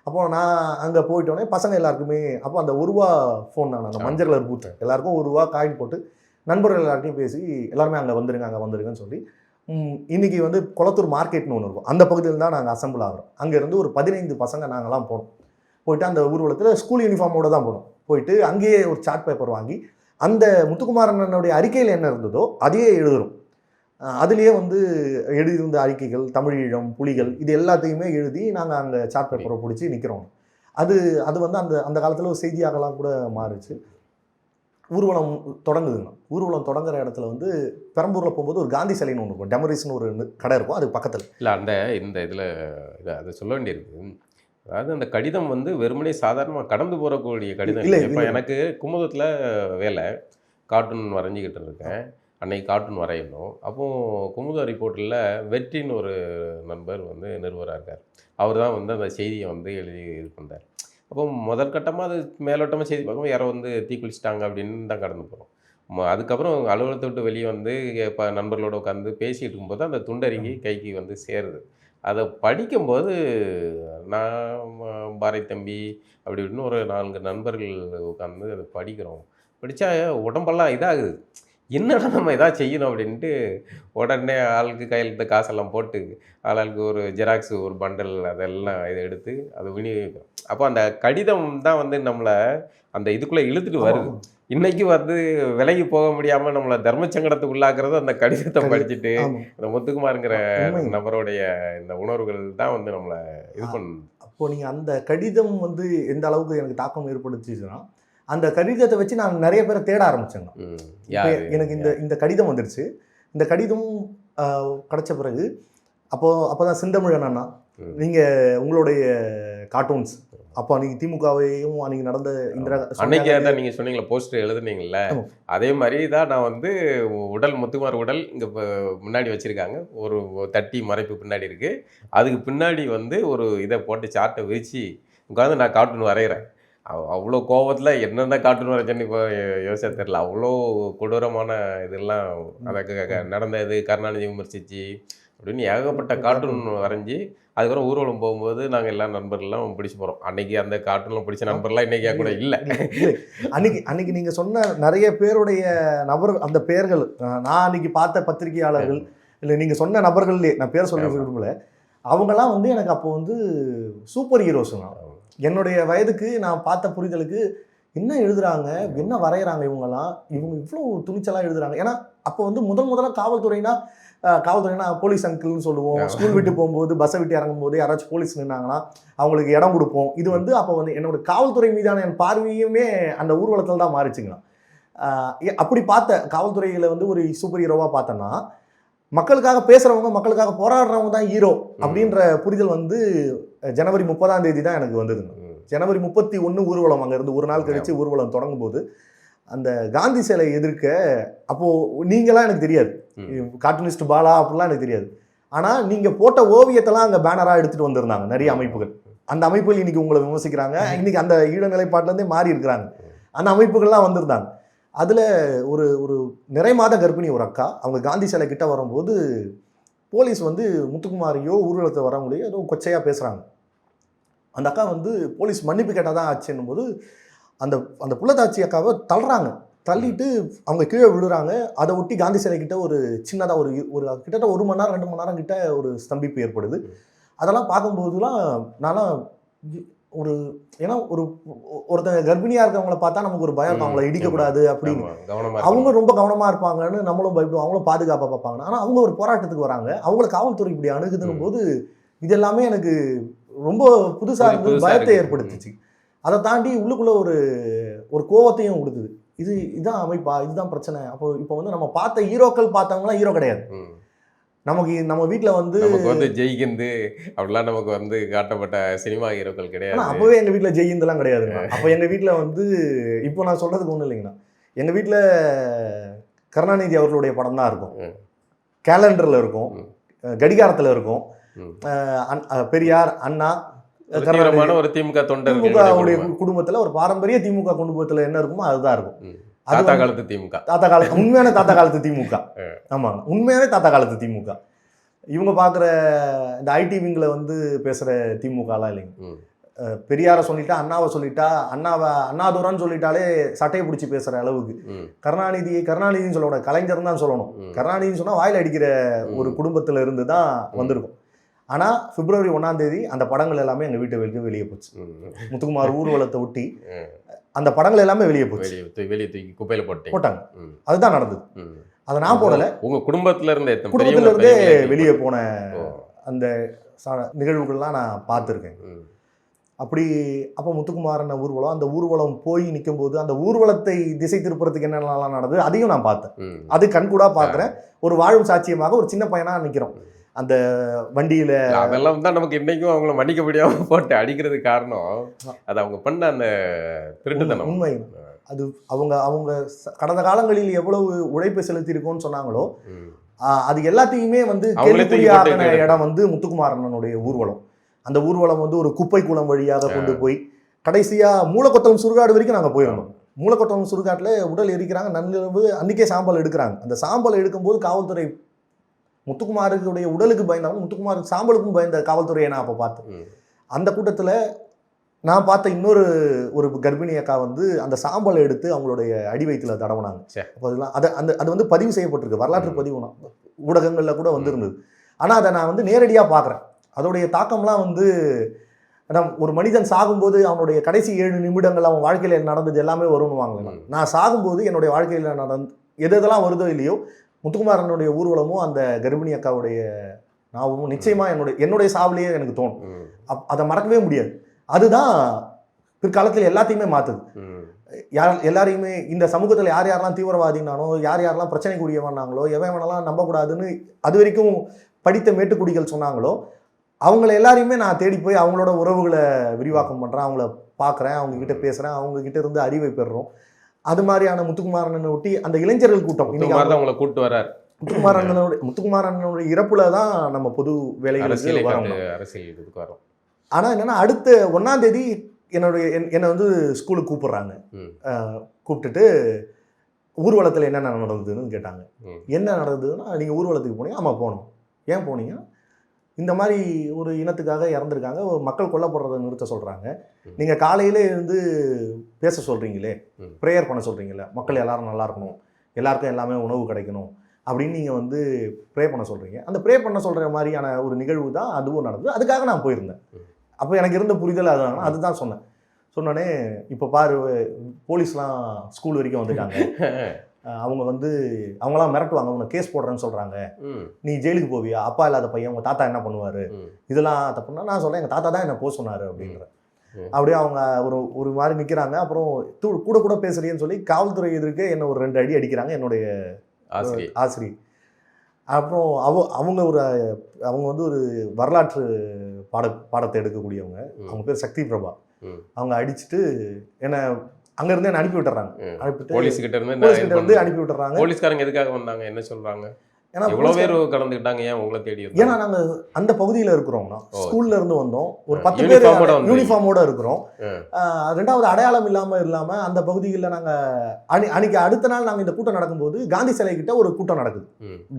அப்போது நான் அங்கே போயிட்டோன்னே பசங்க எல்லாருக்குமே அப்போ அந்த ₹1 ஃபோன் தான், அந்த மஞ்சள் கலர் பூத்து எல்லாருக்கும் ₹1 காயின் போட்டு நண்பர்கள் எல்லார்ட்டையும் பேசி எல்லாருமே அங்கே வந்துருங்கன்னு சொல்லி இன்னைக்கு வந்து குளத்தூர் மார்க்கெட்னு ஒன்று இருக்கும், அந்த பகுதியில் தான் நாங்கள் அசம்பிள் ஆகிறோம். அங்கேருந்து ஒரு 15 பசங்க நாங்கள்லாம் போனோம். போயிட்டு அந்த ஊர்வலத்தில் ஸ்கூல் யூனிஃபார்மோட தான் போனோம். போயிட்டு அங்கேயே ஒரு சார்ட் பேப்பர் வாங்கி அந்த முத்துக்குமாரனுடைய அறிக்கையில் என்ன இருந்ததோ அதையே எழுதுறோம். அதுலேயே வந்து எழுதியிருந்த அறிக்கைகள், தமிழீழம், புலிகள், இது எல்லாத்தையுமே எழுதி நாங்கள் அங்கே சார்ட் பேப்பரை பிடிச்சி நிற்கிறோம். அது அது வந்து அந்த அந்த காலத்தில் ஒரு செய்தியாகலாம் கூட மாறுச்சு. ஊர்வலம் தொடங்குதுங்க. ஊர்வலம் தொடங்குற இடத்துல வந்து பெரம்பூரில் போகும்போது ஒரு காந்தி சிலைன்னு ஒன்று இருக்கும், டெமரிஸ்னு ஒரு கடை இருக்கும், அது பக்கத்தில். இல்லை இந்த இதில் அதை சொல்ல வேண்டியிருக்கு. அதாவது அந்த கடிதம் வந்து வெறுமனே சாதாரணமாக கடந்து போகக்கூடிய கடிதம் இல்லை. இப்போ எனக்கு குமுதத்தில் வேலை, கார்ட்டூன் வரைஞ்சிக்கிட்டு இருக்கேன். அன்னைக்கு கார்ட்டூன் வரையணும். அப்போது குமுத ரிப்போர்ட்டில் வெற்றின்னு ஒரு நண்பர் வந்து நிருபராக இருக்கார். அவர் தான் வந்து அந்த செய்தியை வந்து எழுதி இது பண்ணுறார். அப்போ முதற்கட்டமாக அது மேலோட்டமாக செய்தி பார்க்கும்போது யாரோ வந்து தீக்குளிச்சிட்டாங்க அப்படின்னு தான் கடந்து போகிறோம். அதுக்கப்புறம் அலுவலகத்தை விட்டு வெளியே வந்து இப்போ நண்பர்களோடு உட்காந்து பேசிகிட்டு இருக்கும்போது அந்த துண்டறிக்கை கைக்கு வந்து சேருது. அதை படிக்கும்போது நான், பாரதி தம்பி அப்படி இப்படின்னு ஒரு 4 நண்பர்கள் உட்காந்து அதை படிக்கிறோம். படித்தா உடம்பெல்லாம் இதாகுது. என்னடா நம்ம எதாவது செய்யணும் அப்படின்ட்டு உடனே ஆளுக்கு கையெழுத்து காசெல்லாம் போட்டு ஆளுக்கு ஒரு ஜெராக்ஸு ஒரு பண்டல் அதெல்லாம் இதை எடுத்து அதை விநியோகிக்கிறோம். அப்போ அந்த கடிதம் தான் வந்து நம்மளை அந்த இதுக்குள்ளே இழுத்துட்டு வருது. இன்னைக்கு வந்து விலகி போக முடியாமல் நம்மளை தர்மச்சங்கடத்துக்கு உள்ளாக்குறது அந்த கடிதத்தை படிச்சுட்டு இந்த முத்துக்குமாருங்கிற நபருடைய இந்த உணர்வுகள் தான் வந்து நம்மளை இது பண்ணுது. அப்போது நீங்கள் அந்த கடிதம் வந்து எந்த அளவுக்கு எனக்கு தாக்கம் ஏற்படுத்திச்சுன்னா, அந்த கடிதத்தை வச்சு நான் நிறைய பேரை தேட ஆரம்பிச்சேங்க. எனக்கு இந்த கடிதம் வந்துடுச்சு. இந்த கடிதம் கிடைச்ச பிறகு அப்போதான் செந்தமிழன் அண்ணா, நீங்கள் உங்களுடைய கார்ட்டூன்ஸ் அப்போ அன்றைக்கி திமுகவையும் அன்றைக்கி நடந்த இந்திரா அன்னைக்கே தான் நீங்கள் சொன்னீங்களா போஸ்டர் எழுதுனீங்கள, அதே மாதிரி தான் நான் வந்து உடல் முத்துக்குமார் உடல் இங்கே முன்னாடி வச்சுருக்காங்க, ஒரு தட்டி மறைப்பு பின்னாடி இருக்குது. அதுக்கு பின்னாடி வந்து ஒரு இதை போட்டு சார்ட்டை விரித்து உட்காந்து நான் கார்ட்டூன் வரைகிறேன். அவ்வளோ கோபத்தில் என்னென்ன கார்ட்டூன் வரைச்சேன்னு இப்போ யோசிச்சா தெரில. அவ்வளோ கொடூரமான இதெல்லாம் அதை நடந்தது, கருணாநிதி விமர்சிச்சு அப்படின்னு ஏகப்பட்ட கார்ட்டூன் வரைஞ்சி அதுக்கப்புறம் ஊர்வலம் போகும்போது நாங்கள் எல்லா நண்பர்கள்லாம் பிடிச்சி போகிறோம். அன்றைக்கி அந்த கார்ட்டூனில் பிடிச்ச நண்பர்லாம் இன்றைக்கி கூட இல்லை. அன்றைக்கி நீங்கள் சொன்ன நிறைய பேருடைய அந்த பெயர்கள் நான் அன்றைக்கி பார்த்த பத்திரிகையாளர்கள் இல்லை நீங்கள் சொன்ன நபர்கள்லேயே நான் பேர் சொல்ல விரும்பல, அவங்கெல்லாம் வந்து எனக்கு அப்போ வந்து சூப்பர் ஹீரோஸ். என்னுடைய வயதுக்கு நான் பார்த்த புரிதலுக்கு என்ன எழுதுறாங்க, என்ன வரைகிறாங்க இவங்க இவ்வளோ துணிச்சலாக எழுதுறாங்க. ஏன்னா அப்போ வந்து முதலாக காவல்துறைனா போலீஸ் அங்கிள்னு சொல்லுவோம். ஸ்கூல் விட்டு போகும்போது பஸ்ஸை விட்டு இறங்கும் போது யாராச்சும் போலீஸ் நின்னாங்கன்னா அவங்களுக்கு இடம் கொடுப்போம். இது வந்து அப்போ வந்து என்னோட காவல்துறை மீதான என் பார்வையுமே அந்த ஊர்வலத்தில் தான் மாறிச்சுங்க. அப்படி பார்த்த காவல்துறையில் வந்து ஒரு சூப்பர் ஹீரோவாக பார்த்தோன்னா, மக்களுக்காக பேசுகிறவங்க, மக்களுக்காக போராடுறவங்க தான் ஹீரோ அப்படின்ற புரிதல் வந்து ஜனவரி 30ஆம் தேதி தான் எனக்கு வந்ததுங்க. ஜனவரி 31 ஊர்வலம், அங்கேருந்து ஒரு நாள் கழித்து ஊர்வலம் தொடங்கும் போது அந்த காந்தி சிலை எதிர்க்க, அப்போது நீங்களாம் எனக்கு தெரியாது, கார்ட்டூனிஸ்ட் பாலா அப்படிலாம் எனக்கு தெரியாது. ஆனால் நீங்கள் போட்ட ஓவியத்தெல்லாம் அங்கே பேனராக எடுத்துகிட்டு வந்திருந்தாங்க நிறைய அமைப்புகள். அந்த அமைப்புகள் இன்றைக்கி உங்களை விமர்சிக்கிறாங்க, இன்றைக்கி அந்த ஈழநிலைப்பாட்டிலேருந்தே மாறி இருக்கிறாங்க. அந்த அமைப்புகள்லாம் வந்திருந்தாங்க. அதில் ஒரு ஒரு நிறை மாத கர்ப்பிணி ஒரு அக்கா, அவங்க காந்தி சிலை கிட்ட வரும்போது போலீஸ் வந்து முத்துக்குமாரையோ ஊர்வலத்தை வரவங்களையோ ஏதோ கொச்சையாக பேசுகிறாங்க. அந்த அக்கா வந்து போலீஸ் மன்னிப்பு கேட்டால் தான் ஆச்சுன்னும் போது அந்த புள்ளத்தாச்சி அக்காவை தள்ளுறாங்க. தள்ளிட்டு அவங்க கீழே விழுறாங்க. அதை ஒட்டி காந்தி சிலை கிட்ட ஒரு சின்னதாக ஒரு கிட்டத்தட்ட 1 மணி நேரம் 2 மணி நேரம் கிட்ட ஒரு ஸ்தம்பிப்பு ஏற்படுது. அதெல்லாம் பார்க்கும்போதுலாம் நான்லாம் ஏன்னா ஒருத்தங்க கர்ப்பிணியாக இருக்கவங்கள பார்த்தா நமக்கு ஒரு பயம், அவங்கள இடிக்கக்கூடாது அப்படின்னு. அவங்க ரொம்ப கவனமாக இருப்பாங்கன்னு நம்மளும் பயப்படுவோம், அவங்களும் பாதுகாப்பாக பார்ப்பாங்க. ஆனால் அவங்க ஒரு போராட்டத்துக்கு வராங்க, அவங்கள காவல்துறை இப்படி அணுகுதுன்னும் போது இது எல்லாமே எனக்கு ரொம்ப புதுசாக இருந்து பயத்தை ஏற்படுத்துச்சு. அதை தாண்டி உள்ளுக்குள்ளே ஒரு கோவத்தையும் கொடுக்குது. இதுதான் அமைப்பா, இதுதான் பிரச்சனை. இப்போ வந்து நம்ம பார்த்த ஹீரோக்கள் பார்த்தவங்களாம் ஹீரோ கிடையாது. நம்ம வீட்டில் வந்து ஜெய்ஹிந்து அப்படிலாம் நமக்கு வந்து காட்டப்பட்ட சினிமா ஹீரோக்கள் கிடையாது. அப்போவே எங்கள் வீட்டில் ஜெய்ஹிந்துலாம் கிடையாதுங்க. அப்போ எங்கள் வீட்டில் வந்து இப்போ நான் சொல்கிறதுக்கு ஒன்றும் இல்லைங்கண்ணா, எங்கள் வீட்டில் கருணாநிதி அவர்களுடைய படம் தான் இருக்கும், கேலண்டரில் இருக்கும், கடிகாரத்தில் இருக்கும், பெரியார், அண்ணா, ஒரு திமுக தொண்டர் குடும்பத்தில் ஒரு பாரம்பரிய திமுக குடும்பத்தில் என்ன இருக்குமோ அதுதான் இருக்கும். தாத்தா காலத்து திமுக, உண்மையான தாத்தா காலத்து திமுக. ஆமாங்க, உண்மையானே தாத்தா காலத்து திமுக. இவங்க பார்க்குற இந்த ஐடி விங்கில் வந்து பேசுகிற திமுகலாம் இல்லைங்க. பெரியாரை சொல்லிட்டா, அண்ணாவை சொல்லிட்டா, அண்ணாதுரான்னு சொல்லிட்டாலே சட்டையை பிடிச்சி பேசுகிற அளவுக்கு. கருணாநிதினு சொல்லக்கூடாது, கலைஞர் தான் சொல்லணும். கருணாநிதினு சொன்னால் வாயில் அடிக்கிற ஒரு குடும்பத்தில் இருந்து தான் வந்திருக்கும். ஆனால் February 1ஆம் தேதி அந்த படங்கள் எல்லாமே எங்கள் வீட்டை வெளியே போச்சு. முத்துக்குமார் ஊர்வலத்தை ஒட்டி அந்த படங்கள் எல்லாமே வெளியே போச்சு. வெளியே தூக்கி குப்பையில் போட்டாங்க. அதுதான் நடந்தது. அதை நான் போடலை, உங்கள் குடும்பத்துல இருந்தே வெளியே போன அந்த நிகழ்வுகள்லாம் நான் பார்த்துருக்கேன். அப்போ முத்துக்குமாரன் ஊர்வலம், அந்த ஊர்வலம் போய் நிற்கும் போது அந்த ஊர்வலத்தை திசை திருப்புறதுக்கு என்னென்னலாம் நடந்தது அதையும் நான் பார்த்தேன். அது கண்கூடா பார்க்குறேன். ஒரு வாழும் சாட்சியமாக ஒரு சின்ன பையனா நிற்கிறோம் அந்த வண்டியில. அதெல்லாம் தான் நமக்கு இன்னைக்கும் அவங்கள மன்னிக்க முடியாம போட்டு அடிக்கிறது காரணம். அது அவங்க பண்ண அந்த திருட்டுத்தனம். உண்மை. அது அவங்க கடந்த காலங்களில் எவ்வளவு உழைப்பு செலுத்தி இருக்கோன்னு சொன்னாங்களோ அது எல்லாத்தையுமே கேள்விக்குறியான இடம் முத்துக்குமாரனுடைய ஊர்வலம். அந்த ஊர்வலம் ஒரு குப்பை குளம் வழியாக கொண்டு போய் கடைசியா மூலக்கொத்தளம் சுடுகாடு வரைக்கும் நாங்கள் போயிருந்தோம். மூலக்கொத்தளம் சுடுகாட்டில் உடல் எரிக்கிறாங்க. நன்னிரவு அன்றைக்கே சாம்பல் எடுக்கிறாங்க. அந்த சாம்பல் எடுக்கும்போது காவல்துறை முத்துக்குமாருடைய உடலுக்கு பயந்தாங்க, முத்துக்குமாருக்கு சாம்பலுக்கும் பயந்த காவல்துறையை நான் அப்போ பார்த்தேன். அந்த கூட்டத்தில் நான் பார்த்த ஒரு கர்ப்பிணி அக்கா அந்த சாம்பலை எடுத்து அவங்களுடைய அடி வயிற்றுல தடவுனாங்க. அப்போ அதெல்லாம் அது பதிவு செய்யப்பட்டிருக்கு, வரலாற்று பதிவு ஊடகங்களில் கூட வந்திருந்தது. ஆனால் அதை நான் நேரடியாக பார்க்குறேன். அதோடைய தாக்கம்லாம் ஒரு மனிதன் சாகும்போது அவனுடைய கடைசி 7 நிமிடங்கள் அவன் வாழ்க்கையில் நடந்தது எல்லாமே வரும்னுவாங்க. நான் சாகும்போது என்னுடைய வாழ்க்கையில் எதெல்லாம் வருதோ இல்லையோ முத்துக்குமாரனுடைய ஊர்வலமும் அந்த கர்ப்பிணி அக்காவுடைய நாவும் நிச்சயமா என்னுடைய சாவிலேயே எனக்கு தோணும். அதை மறக்கவே முடியாது. அதுதான் பிற்காலத்தில் எல்லாத்தையுமே மாற்றுது. எல்லாரையுமே இந்த சமூகத்தில் யார் யாரெல்லாம் தீவிரவாதினானோ, யார் யாரெல்லாம் பிரச்சனைக்குரியவனாங்களோ, எவனெல்லாம் நம்பக்கூடாதுன்னு அது வரைக்கும் படித்த மேட்டுக்குடிகள் சொன்னாங்களோ, அவங்கள எல்லாரையுமே நான் தேடி போய் அவங்களோட உறவுகளை விரிவாக்கம் பண்ணுறேன், அவங்கள பார்க்குறேன், அவங்கக்கிட்ட பேசுகிறேன், அவங்கக்கிட்ட இருந்து அறிவை பெறுறோம். அது மாதிரியான முத்துக்குமாரனை ஒட்டி அந்த இளைஞர்கள் கூட்டம் அவங்களை கூட்டு வர்றார். முத்துக்குமாரனுடைய இறப்புல தான் நம்ம பொது வேலைகளுக்கு வரோம். ஆனால் என்னன்னா அடுத்த 1ஆம் தேதி என்னை ஸ்கூலுக்கு கூப்பிடுறாங்க. கூப்பிட்டுட்டு ஊர்வலத்தில் என்னென்ன நடந்ததுன்னு கேட்டாங்க. என்ன நடந்ததுன்னா, நீங்கள் ஊர்வலத்துக்கு போனீங்க? ஆமாம் போனோம். ஏன் போனீங்க? இந்த மாதிரி ஒரு இனத்துக்காக இறந்துருக்காங்க, மக்கள் கொல்லப்படுறதை நிறுத்த சொல்கிறாங்க. நீங்கள் காலையிலே இருந்து பேச சொல்கிறீங்களே, ப்ரேயர் பண்ண சொல்கிறீங்களே, மக்கள் எல்லாரும் நல்லா இருக்கணும், எல்லாருக்கும் எல்லாமே உணவு கிடைக்கணும் அப்படின்னு நீங்கள் ப்ரே பண்ண சொல்கிறீங்க. அந்த ப்ரே பண்ண சொல்கிற மாதிரியான ஒரு நிகழ்வு தான் அதுவும் நடந்தது. அதுக்காக நான் போயிருந்தேன். அப்போ எனக்கு இருந்த புரிதல் அதுதான் சொன்னேன். சொன்னோடனே இப்போ பாரு, போலீஸ்லாம் ஸ்கூல் வரைக்கும் வந்துட்டாங்க, அவங்க அவங்களாம் மிரட்டுவாங்க, உன்னை கேஸ் போடுறேன்னு சொல்கிறாங்க, நீ ஜெயிலுக்கு போவியா, அப்பா இல்லாத பையன் உங்கள் தாத்தா என்ன பண்ணுவார், இதெல்லாம் தப்புன்னா நான் சொல்கிறேன் எங்கள் தாத்தா தான் என்ன போக சொன்னார் அப்படின்ற. அப்படியே அவங்க ஒரு மாதிரி நிற்கிறாங்க. அப்புறம் கூட பேசுகிறேன்னு சொல்லி காவல்துறை எதிர்க்க என்ன ஒரு 2 அடி அடிக்கிறாங்க என்னுடைய ஆசிரியர். அப்புறம் அவங்க ஒரு வரலாற்று பாடத்தை எடுக்கக்கூடியவங்க. அவங்க பேர் சக்தி பிரபா. அவங்க அடிச்சுட்டு என்ன அங்கேருந்து என்ன அனுப்பி விட்டுறாங்க. போலீஸ்கிட்ட அனுப்பி விட்டுறாங்க. போலீஸ்காரங்க எதுக்காக வந்தாங்க, என்ன சொல்கிறாங்க? எவ்வளோ பேர் கலந்துக்கிட்டாங்க, ஏன் உங்களை தேடி? ஏன்னா நாங்கள் அந்த பகுதியில் இருக்கிறோம்னா, ஸ்கூல்ல இருந்து வந்தோம், ஒரு 10 பேர் யூனிஃபார்மோட இருக்கிறோம். 2வது அடையாளம் இல்லாமல் அந்த பகுதிகளில் நாங்கள் அன்னைக்கு அடுத்த நாள் நாங்கள் இந்த கூட்டம் நடக்கும்போது காந்தி சிலை கிட்ட ஒரு கூட்டம் நடக்குது,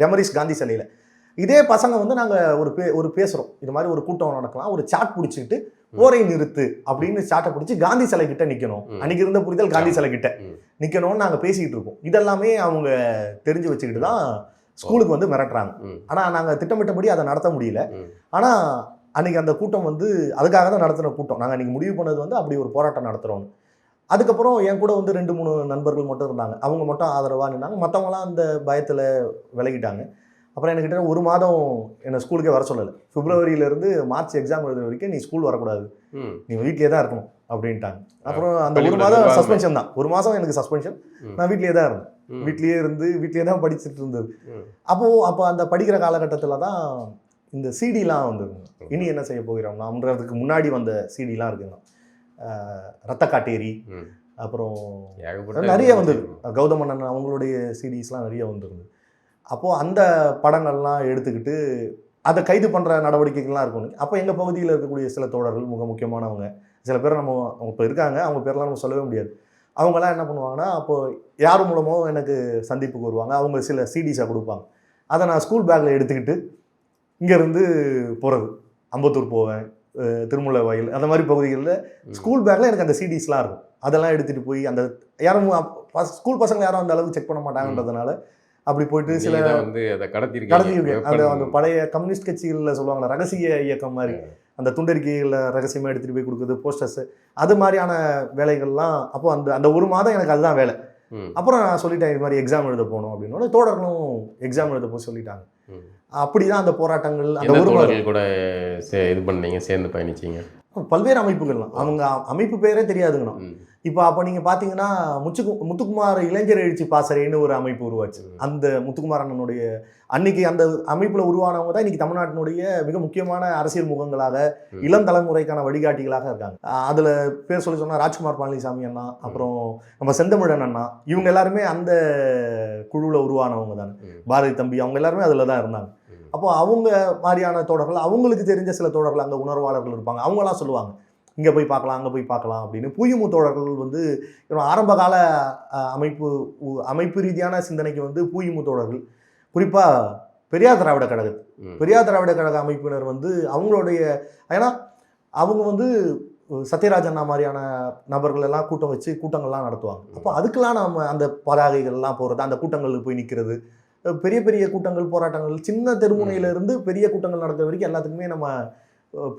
டெமரிஸ் காந்தி சிலையில். இதே பசங்க நாங்கள் ஒரு பேசுகிறோம், இது மாதிரி ஒரு கூட்டம் நடக்கலாம், ஒரு சாட் பிடிச்சிக்கிட்டு போரை நிறுத்து அப்படின்னு சாட்டை பிடிச்சி காந்தி சிலை கிட்ட நிற்கணும். அன்னைக்கு இருந்த புரிதல் காந்தி சிலை கிட்ட நிற்கணும்னு நாங்கள் பேசிக்கிட்டு இருக்கோம். இதெல்லாமே அவங்க தெரிஞ்சு வச்சுக்கிட்டு தான் ஸ்கூலுக்கு மிரட்டுறாங்க. ஆனால் நாங்கள் திட்டமிட்டபடி அதை நடத்த முடியல. ஆனால் அன்றைக்கி அந்த கூட்டம் அதுக்காக தான் நடத்துகிற கூட்டம். நாங்கள் அன்றைக்கி முடிவு பண்ணது அப்படி ஒரு போராட்டம் நடத்துகிறோன்னு. அதுக்கப்புறம் என் கூட 2-3 நண்பர்கள் மட்டும் இருந்தாங்க. அவங்க மட்டும் ஆதரவாக நின்னாங்க. மற்றவங்களாம் அந்த பயத்தில் விலகிட்டாங்க. அப்புறம் என்கிட்ட 1 மாதம் என்னை ஸ்கூலுக்கே வர சொல்லலை. பிப்ரவரியிலேருந்து மார்ச் எக்ஸாம் எழுதுற வரைக்கும் நீ ஸ்கூல் வரக்கூடாது, நீ வீட்டிலே தான் இருக்கணும் அப்படின்ட்டாங்க. அப்புறம் அந்த 1 மாதம் சஸ்பென்ஷன் தான். 1 மாதம் எனக்கு சஸ்பென்ஷன். நான் வீட்லேயே தான் இருந்தேன். வீட்லேயே தான் படிச்சுட்டு இருந்தது. அப்போ அந்த படிக்கிற காலகட்டத்தில் தான் இந்த சிடிலாம் வந்துருங்க. இனி என்ன செய்ய போகிறோம்னான்றதுக்கு முன்னாடி வந்த சிடிலாம் இருக்குங்க. ரத்த காட்டேரி, அப்புறம் நிறைய வந்தது. கௌதமண்ணன் அவங்களுடைய சிடிஸ்லாம் நிறைய வந்துருந்தது. அப்போது அந்த படங்கள்லாம் எடுத்துக்கிட்டு அதை கைது பண்ணுற நடவடிக்கைகள்லாம் இருக்கும். அப்போ எங்கள் பகுதியில் இருக்கக்கூடிய சில தோழர்கள், முக்கியமானவங்க, சில பேர் நம்ம இப்போ இருக்காங்க, அவங்க பேர்லாம் நம்ம சொல்லவே முடியாது. அவங்களாம் என்ன பண்ணுவாங்கன்னா, அப்போது யார் மூலமோ எனக்கு சந்திப்புக்கு வருவாங்க. அவங்க சில சிடிஸை கொடுப்பாங்க. அதை நான் ஸ்கூல் பேக்கில் எடுத்துக்கிட்டு இங்கேருந்து போகிறது. அம்பத்தூர் போவேன், திருமுல்லை வாயில் அந்த மாதிரி பகுதிகளில் ஸ்கூல் பேக்கில் எனக்கு அந்த சிடிஸ்லாம் இருக்கும். அதெல்லாம் எடுத்துகிட்டு போய் அந்த யாரும் ஸ்கூல் பசங்க யாரும் அந்த அளவுக்கு செக் பண்ண மாட்டாங்கன்றதுனால அப்படி போயிட்டு சில வந்து அதை கடத்தியிருக்கேன். அந்த பழைய கம்யூனிஸ்ட் கட்சிகளில் சொல்லுவாங்களா ரகசிய இயக்கம் மாதிரி அந்த துண்டறிக்கைகளில் ரகசியமாக எடுத்துகிட்டு போய் கொடுக்குறது, போஸ்டர்ஸ், அது மாதிரியான வேலைகள்லாம். அப்போ அந்த ஒரு மாதம் எனக்கு அதுதான் வேலை. அப்புறம் நான் சொல்லிட்டேன் இது மாதிரி எக்ஸாம் எழுத போகணும் அப்படின்னு. தோழர்களும் எக்ஸாம் எழுத போய் சொல்லிட்டாங்க. அப்படிதான் அந்த போராட்டங்கள் அந்த ஒரு மாதம் கூட இது பண்ணீங்க, சேர்ந்து பயணிச்சிங்க. பல்வேறு அமைப்புகள்லாம் அவங்க அமைப்பு பேரே தெரியாதுங்கண்ணா. இப்போ அப்போ நீங்கள் பார்த்தீங்கன்னா முத்துக்குமார் இளைஞர் எழுச்சி பாசறைன்னு ஒரு அமைப்பு உருவாச்சு. அந்த முத்துக்குமார் அண்ணனுடைய அன்னைக்கு அந்த அமைப்பில் உருவானவங்க தான் இன்னைக்கு தமிழ்நாட்டினுடைய மிக முக்கியமான அரசியல் முகங்களாக, இளம் தலைமுறைக்கான வழிகாட்டிகளாக இருக்காங்க. அதில் பேர் சொல்லி சொன்னால் ராஜ்குமார் பழனிசாமி அண்ணா, அப்புறம் நம்ம செந்தமிழன் அண்ணா, இவங்க எல்லாருமே அந்த குழுவில் உருவானவங்க தானே. பாரதி தம்பி அவங்க எல்லாருமே அதில் தான் இருந்தாங்க. அப்போ அவங்க மாதிரியான தோழர்கள், அவங்களுக்கு தெரிஞ்ச சில தோழர்கள் அங்கே உணர்வாளர்கள் இருப்பாங்க. அவங்களாம் சொல்லுவாங்க இங்கே போய் பார்க்கலாம் அங்கே போய் பார்க்கலாம் அப்படின்னு. புயுமு தோழர்கள் வந்து ஆரம்ப கால அமைப்பு ரீதியான சிந்தனைக்கு வந்து புயுமு தோழர்கள், குறிப்பாக பெரியார் திராவிட கழக அமைப்பினர் வந்து அவங்களுடைய, ஏன்னா அவங்க வந்து சத்யராஜ் அண்ணா மாதிரியான நபர்கள் எல்லாம் கூட்டம் வச்சு கூட்டங்கள்லாம் நடத்துவாங்க. அப்போ அதுக்கெல்லாம் நம்ம அந்த பதாகைகள்லாம் போகிறது, அந்த கூட்டங்களுக்கு போய் நிற்கிறது, பெரிய பெரிய கூட்டங்கள், போராட்டங்கள், சின்ன தெருமுனையிலிருந்து பெரிய கூட்டங்கள் நடத்த வரைக்கும் எல்லாத்துக்குமே நம்ம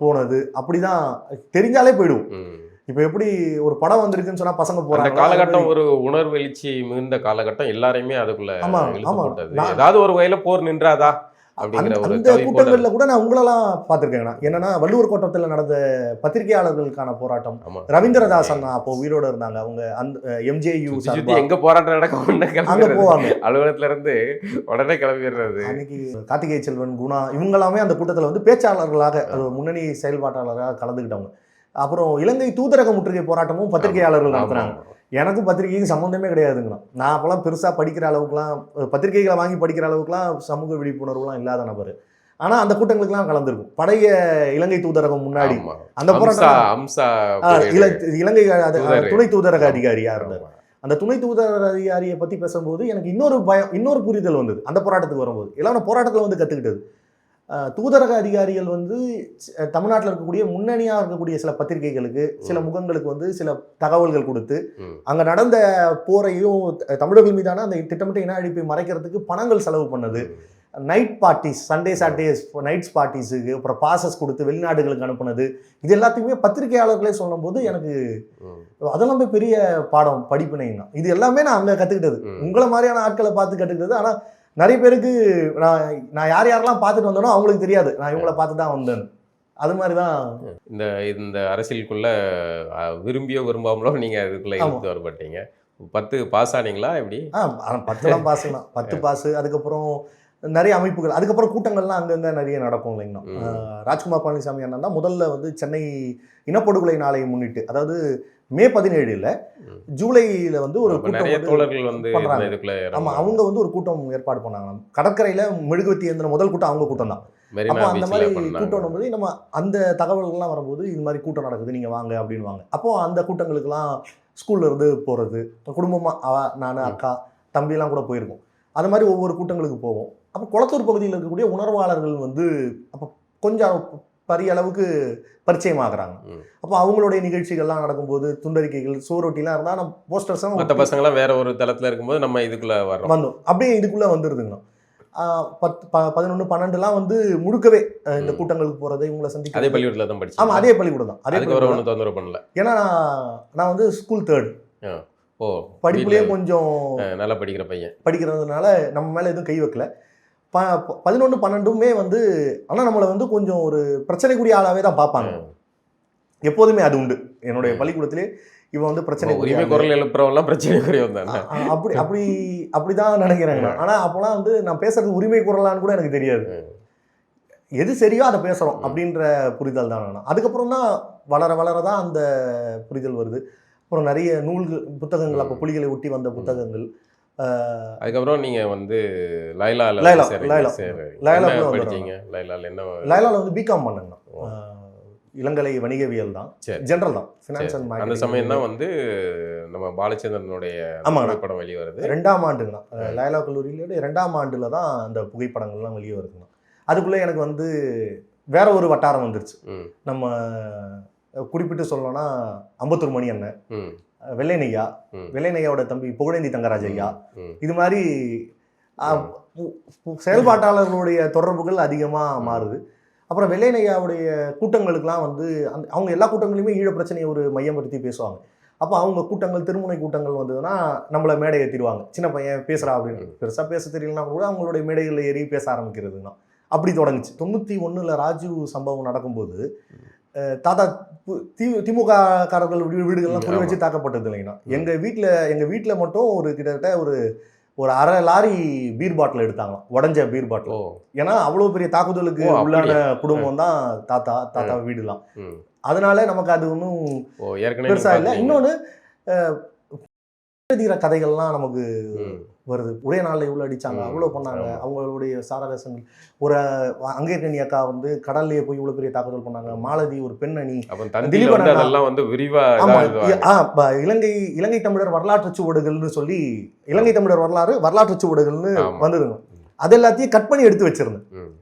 போனது. அப்படிதான் தெரிஞ்சாலே போயிடுவோம். இப்போ எப்படி ஒரு படம் வந்திருக்குன்னு சொன்னா பசங்க போறாங்க. காலகட்டம் ஒரு உணர்வு எழுச்சி மிகுந்த காலகட்டம், எல்லாரையுமே அதுக்குள்ள ஏதாவது ஒரு வகையில போர் நின்றாதா அப்படிங்கிற அந்த கூட்டங்கள்ல கூட நான் உங்களெல்லாம் பார்த்துருக்கேங்கண்ணா. என்னன்னா வள்ளுவர் கோட்டத்தில் நடந்த பத்திரிகையாளர்களுக்கான போராட்டம், ரவீந்திரதாஸ் அண்ணா அப்போ உயிரோடு இருந்தாங்க. அவங்க அந்த எம்ஜேயு எங்க போராட்டம் நடக்கும் அங்க போவாங்க, அலுவலகத்துல இருந்து உடனே கிளம்பிடுறது. அன்னைக்கு கார்த்திகை செல்வன், குணா, இவங்களாமே அந்த கூட்டத்தில் வந்து பேச்சாளர்களாக, முன்னணி செயல்பாட்டாளராக கலந்துக்கிட்டவங்க. அப்புறம் இலங்கை தூதரக முற்றுகை போராட்டமும் பத்திரிகையாளர்கள் நடத்துறாங்க. எனக்கும் பத்திரிகைக்கு சம்மந்தமே கிடையாதுங்கண்ணா. நான் அப்போல்லாம் பெருசாக படிக்கிற அளவுக்குலாம், பத்திரிகைகளை வாங்கி படிக்கிற அளவுக்குலாம் சமூக விழிப்புணர்வுலாம் இல்லாத நபர். ஆனால் அந்த கூட்டங்களுக்குலாம் கலந்துருக்கும். பழைய இலங்கை தூதரகம் முன்னாடி அந்த போராட்டம் இலங்கை துணை தூதரக அதிகாரியாக இருந்தார். அந்த துணை தூதரக அதிகாரியை பற்றி பேசும்போது எனக்கு இன்னொரு புரிதல் வந்தது அந்த போராட்டத்துக்கு வரும்போது. எல்லாம் போராட்டத்தில் வந்து கற்றுக்கிட்டது. தூதரக அதிகாரிகள் வந்து தமிழ்நாட்டில் இருக்கக்கூடிய முன்னணியாக இருக்கக்கூடிய சில பத்திரிகைகளுக்கு, சில முகங்களுக்கு வந்து சில தகவல்கள் கொடுத்து, அங்கே நடந்த போரையும் தமிழர்கள் மீதான அந்த திட்டமிட்ட இன அழிப்பை மறைக்கிறதுக்கு பணங்கள் செலவு பண்ணது, night parties, Sunday Saturdays nights பார்ட்டிஸுக்கு அப்புறம் பாசஸ் கொடுத்து வெளிநாடுகளுக்கு அனுப்புனது, இது எல்லாத்தையுமே பத்திரிகையாளர்களே சொல்லும்போது எனக்கு அதெல்லாம் போய் பெரிய பாடம் படிப்பினைங்க. இது எல்லாமே நான் அங்கே கற்றுக்கிட்டது, உங்களை மாதிரியான ஆட்களை பார்த்து கற்றுக்கிட்டது. ஆனால் நிறைய பேருக்கு நான் யாரெல்லாம் பார்த்துட்டு வந்தேனோ அவங்களுக்கு தெரியாது நான் இவங்கள பார்த்து தான் வந்தேன். அது மாதிரி தான் இந்த அரசியலுக்குள்ள விரும்பியோ விரும்பாமலோ நீங்கள் அதுக்குள்ளே இழுத்து வரப்பட்டீங்க. 10 பாஸ் ஆனீங்களா எப்படி? 10 பாஸ்ண்ணா, 10 பாஸ். அதுக்கப்புறம் நிறைய அமைப்புகள், அதுக்கப்புறம் கூட்டங்கள்லாம் அங்கங்கே நிறைய நடக்கும் இல்லைங்கண்ணா. ராஜ்குமார் பழனிசாமி அண்ணன் தான் முதல்ல வந்து சென்னை இனப்படுகொலை நாளை முன்னிட்டு, அதாவது மே 17 ஜூலையில் வந்து ஒரு கூட்டம் வந்து ஆமாம், அவங்க வந்து ஒரு கூட்டம் ஏற்பாடு பண்ணாங்க. கடற்கரையில் மெழுகுவத்தி ஏந்தின முதல் கூட்டம் அவங்க கூட்டம் தான். அப்போ அந்த மாதிரி கூட்டம் போது நம்ம அந்த தகவல்கள்லாம் வரும்போது இது மாதிரி கூட்டம் நடக்குது நீங்கள் வாங்க அப்படின்வாங்க. அப்போது அந்த கூட்டங்களுக்கெல்லாம் ஸ்கூல்ல இருந்து போகிறது, குடும்பமாக நான், அக்கா, தம்பிலாம் கூட போயிருக்கோம். அது மாதிரி ஒவ்வொரு கூட்டங்களுக்கு போவோம். அப்போ குளத்தூர் பகுதியில் இருக்கக்கூடிய உணர்வாளர்கள் வந்து அப்போ கொஞ்சம் பெரிய அளவுக்கு பரிச்சயமாகறாங்க. அப்போ அவங்களுடைய நிகழ்ச்சிகள்லாம் நடக்கும்போது துண்டறிக்கைகள், சோரொட்டிலாம் இருந்தால் நம்ம போஸ்டர்ஸ் மற்ற பசங்களாம் வேற ஒரு தளத்தில் இருக்கும்போது நம்ம இதுக்குள்ளே வந்தோம். அப்படியே இதுக்குள்ளே வந்துருதுங்கண்ணா. 10, 11, 12 வந்து முழுக்கவே இந்த கூட்டங்களுக்கு போகிறது, இவங்களை சந்திக்க அதே பள்ளிக்கூடத்தில் தான் படிச்சேன். ஆமாம், அதே பள்ளிக்கூடம் தான். அதே பள்ளிக்கூடம் தொந்தரவு பண்ணல. ஏன்னா நான் வந்து ஸ்கூல் 3rd. படிப்புலேயே கொஞ்சம் நல்லா படிக்கிற பையன் படிக்கிறதுனால நம்ம மேலே எதுவும் கை வைக்கல. 11, 12 வந்து ஆனால் நம்மளை வந்து கொஞ்சம் ஒரு பிரச்சனைக்குரிய ஆளாகவே தான் பார்ப்பாங்க எப்போதுமே. அது உண்டு என்னுடைய பள்ளிக்கூடத்திலே. இவன் வந்து பிரச்சனை குரல் எழுப்புறவெல்லாம் பிரச்சனைக்குரியவன் தானே, அப்படிதான் நினைக்கிறாங்க. ஆனால் அப்போலாம் வந்து நான் பேசுறது உரிமை குரலான்னு கூட எனக்கு தெரியாது. எது சரியோ அதை பேசுகிறோம் அப்படின்ற புரிதல் தான். அதுக்கப்புறம் தான் வளர தான் அந்த புரிதல் வருது. அப்புறம் நிறைய நூல்கள், புத்தகங்கள், அப்போ புலிகளை ஒட்டி வந்த புத்தகங்கள். அதுக்கப்புறம் நீங்கள் வந்து லைலால வந்து பிகாம் பண்ணேங்கண்ணா. இளங்கலை வணிகவியல் தான், ஜென்ரல் தான், ஃபினான்ஸ் அண்ட் மார்க்கெட்டிங். அந்த சமயம் தான் வந்து நம்ம பாலச்சந்திரனுடைய புகைப்படம் வெளியே வருது. 2ஆம் ஆண்டுங்கண்ணா. லைலா கல்லூரியில 2ஆம் ஆண்டில் தான் அந்த புகைப்படங்கள்லாம் வெளியே வருதுங்கண்ணா. அதுக்குள்ளே எனக்கு வந்து வேற ஒரு வட்டாரம் வந்துருச்சு. ம். நம்ம குறிப்பிட்டு சொல்லணும்னா அம்பத்தூர் மணி அண்ணன், ம். வெள்ளை நையா, ம். வெள்ளை நையாவோட தம்பி புகழேந்தி தங்கராஜ் ஐயா, ம். இது மாதிரி செயல்பாட்டாளர்களுடைய தொடர்புகள் அதிகமாக மாறுது. அப்புறம் வெள்ளை நையாவுடைய கூட்டங்களுக்கெல்லாம் வந்து அவங்க எல்லா கூட்டங்களையுமே ஈழ பிரச்சனையை ஒரு மையப்படுத்தி பேசுவாங்க. அப்போ அவங்க கூட்டங்கள், திருமுனை கூட்டங்கள் வந்ததுன்னா நம்மளை மேடை ஏற்றிடுவாங்க. சின்ன பையன் பேசுகிறா அப்படின்னு. பெருசாக பேச தெரியலனா கூட அவங்களுடைய மேடைகளில் ஏறி பேச ஆரம்பிக்கிறதுனா அப்படி தொடங்குச்சு. 91 ராஜீவ் சம்பவம் நடக்கும்போது தாத்தா திமுக காரர்கள் வீடுகள்லாம் குறி வச்சு தாக்கப்பட்டது இல்லைங்கன்னா எங்கள் வீட்டில் மட்டும் ஒரு கிட்டத்தட்ட ஒரு அரை லாரி பீர் பாட்டில் எடுத்தாங்களாம், உடஞ்ச பீர் பாட்டில். ஏன்னா அவ்வளோ பெரிய தாக்குதலுக்கு உள்ளான குடும்பம் தான் தாத்தா வீடுலாம். அதனால நமக்கு அது ஒன்றும் பெருசா இல்லை. இன்னொன்று தீர கதைகள்லாம் நமக்கு வருது. ஒரே நாளில் இவ்வளோ அடித்தாங்க, அவ்வளோ பண்ணாங்க, அவங்களுடைய சாரரசங்கள். ஒரு அங்கேற்கனி அக்கா வந்து கடல்லையே போய் இவ்வளோ பெரிய தாக்குதல் பண்ணாங்க. மாலதி ஒரு பெண்ணணி, இலங்கை தமிழர் வரலாற்று சுவடுகள்னு சொல்லி இலங்கை தமிழர் வரலாற்று சுவடுகள்னு வந்துருங்க. அது எல்லாத்தையும் கட் பண்ணி எடுத்து வச்சிருந்தேன்.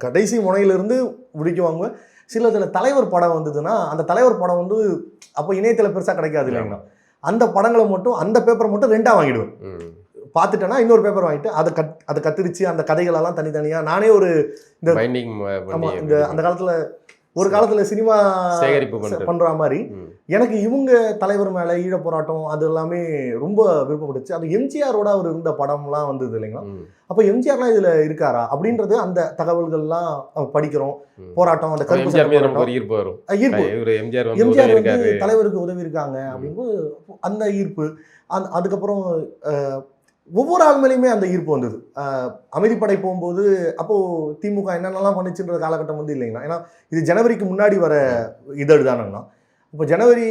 கடைசி முனையிலிருந்து முடிக்குவாங்க. சில தலைவர் படம் வந்ததுன்னா அந்த தலைவர் படம் வந்து அப்போ இணையத்தில் பெருசாக கிடைக்காது இல்லைங்களா. அந்த படங்களை மட்டும், அந்த பேப்பரை மட்டும் 2ஆ வாங்கிடுவேன். பார்த்துட்டேன்னா இன்னொரு பேப்பர் வாங்கிட்டு அதை கத்திரிச்சு அந்த கதைகளெல்லாம் தனித்தனியாக நானே ஒரு இந்த அந்த காலத்தில் ஒரு காலத்தில் சினிமா சேகரிப்பு பண்ணுற மாதிரி எனக்கு இவங்க தலைவர் மேலே ஈழ போராட்டம் அது எல்லாமே ரொம்ப விருப்பப்பட்டுச்சு. அது எம்ஜிஆரோட அவர் இருந்த படம்லாம் வந்தது இல்லைங்களா. அப்போ எம்ஜிஆர்லாம் இதில் இருக்காரா அப்படின்றது அந்த தகவல்கள்லாம் படிக்கிறோம். போராட்டம், அந்த எம்ஜிஆர் வந்து தலைவருக்கு உதவி இருக்காங்க அப்படின்னு அந்த ஈர்ப்பு. அதுக்கப்புறம் ஒவ்வொரு ஆள் மேலேயுமே அந்த ஈர்ப்பு வந்தது. அமைதிப்படை போகும்போது அப்போது திமுக என்னென்னலாம் பண்ணிச்சுன்ற காலகட்டம் வந்து இல்லைங்களா. ஏன்னா இது ஜனவரிக்கு முன்னாடி வர இதழ் தானுங்கண்ணா. இப்போ ஜனவரி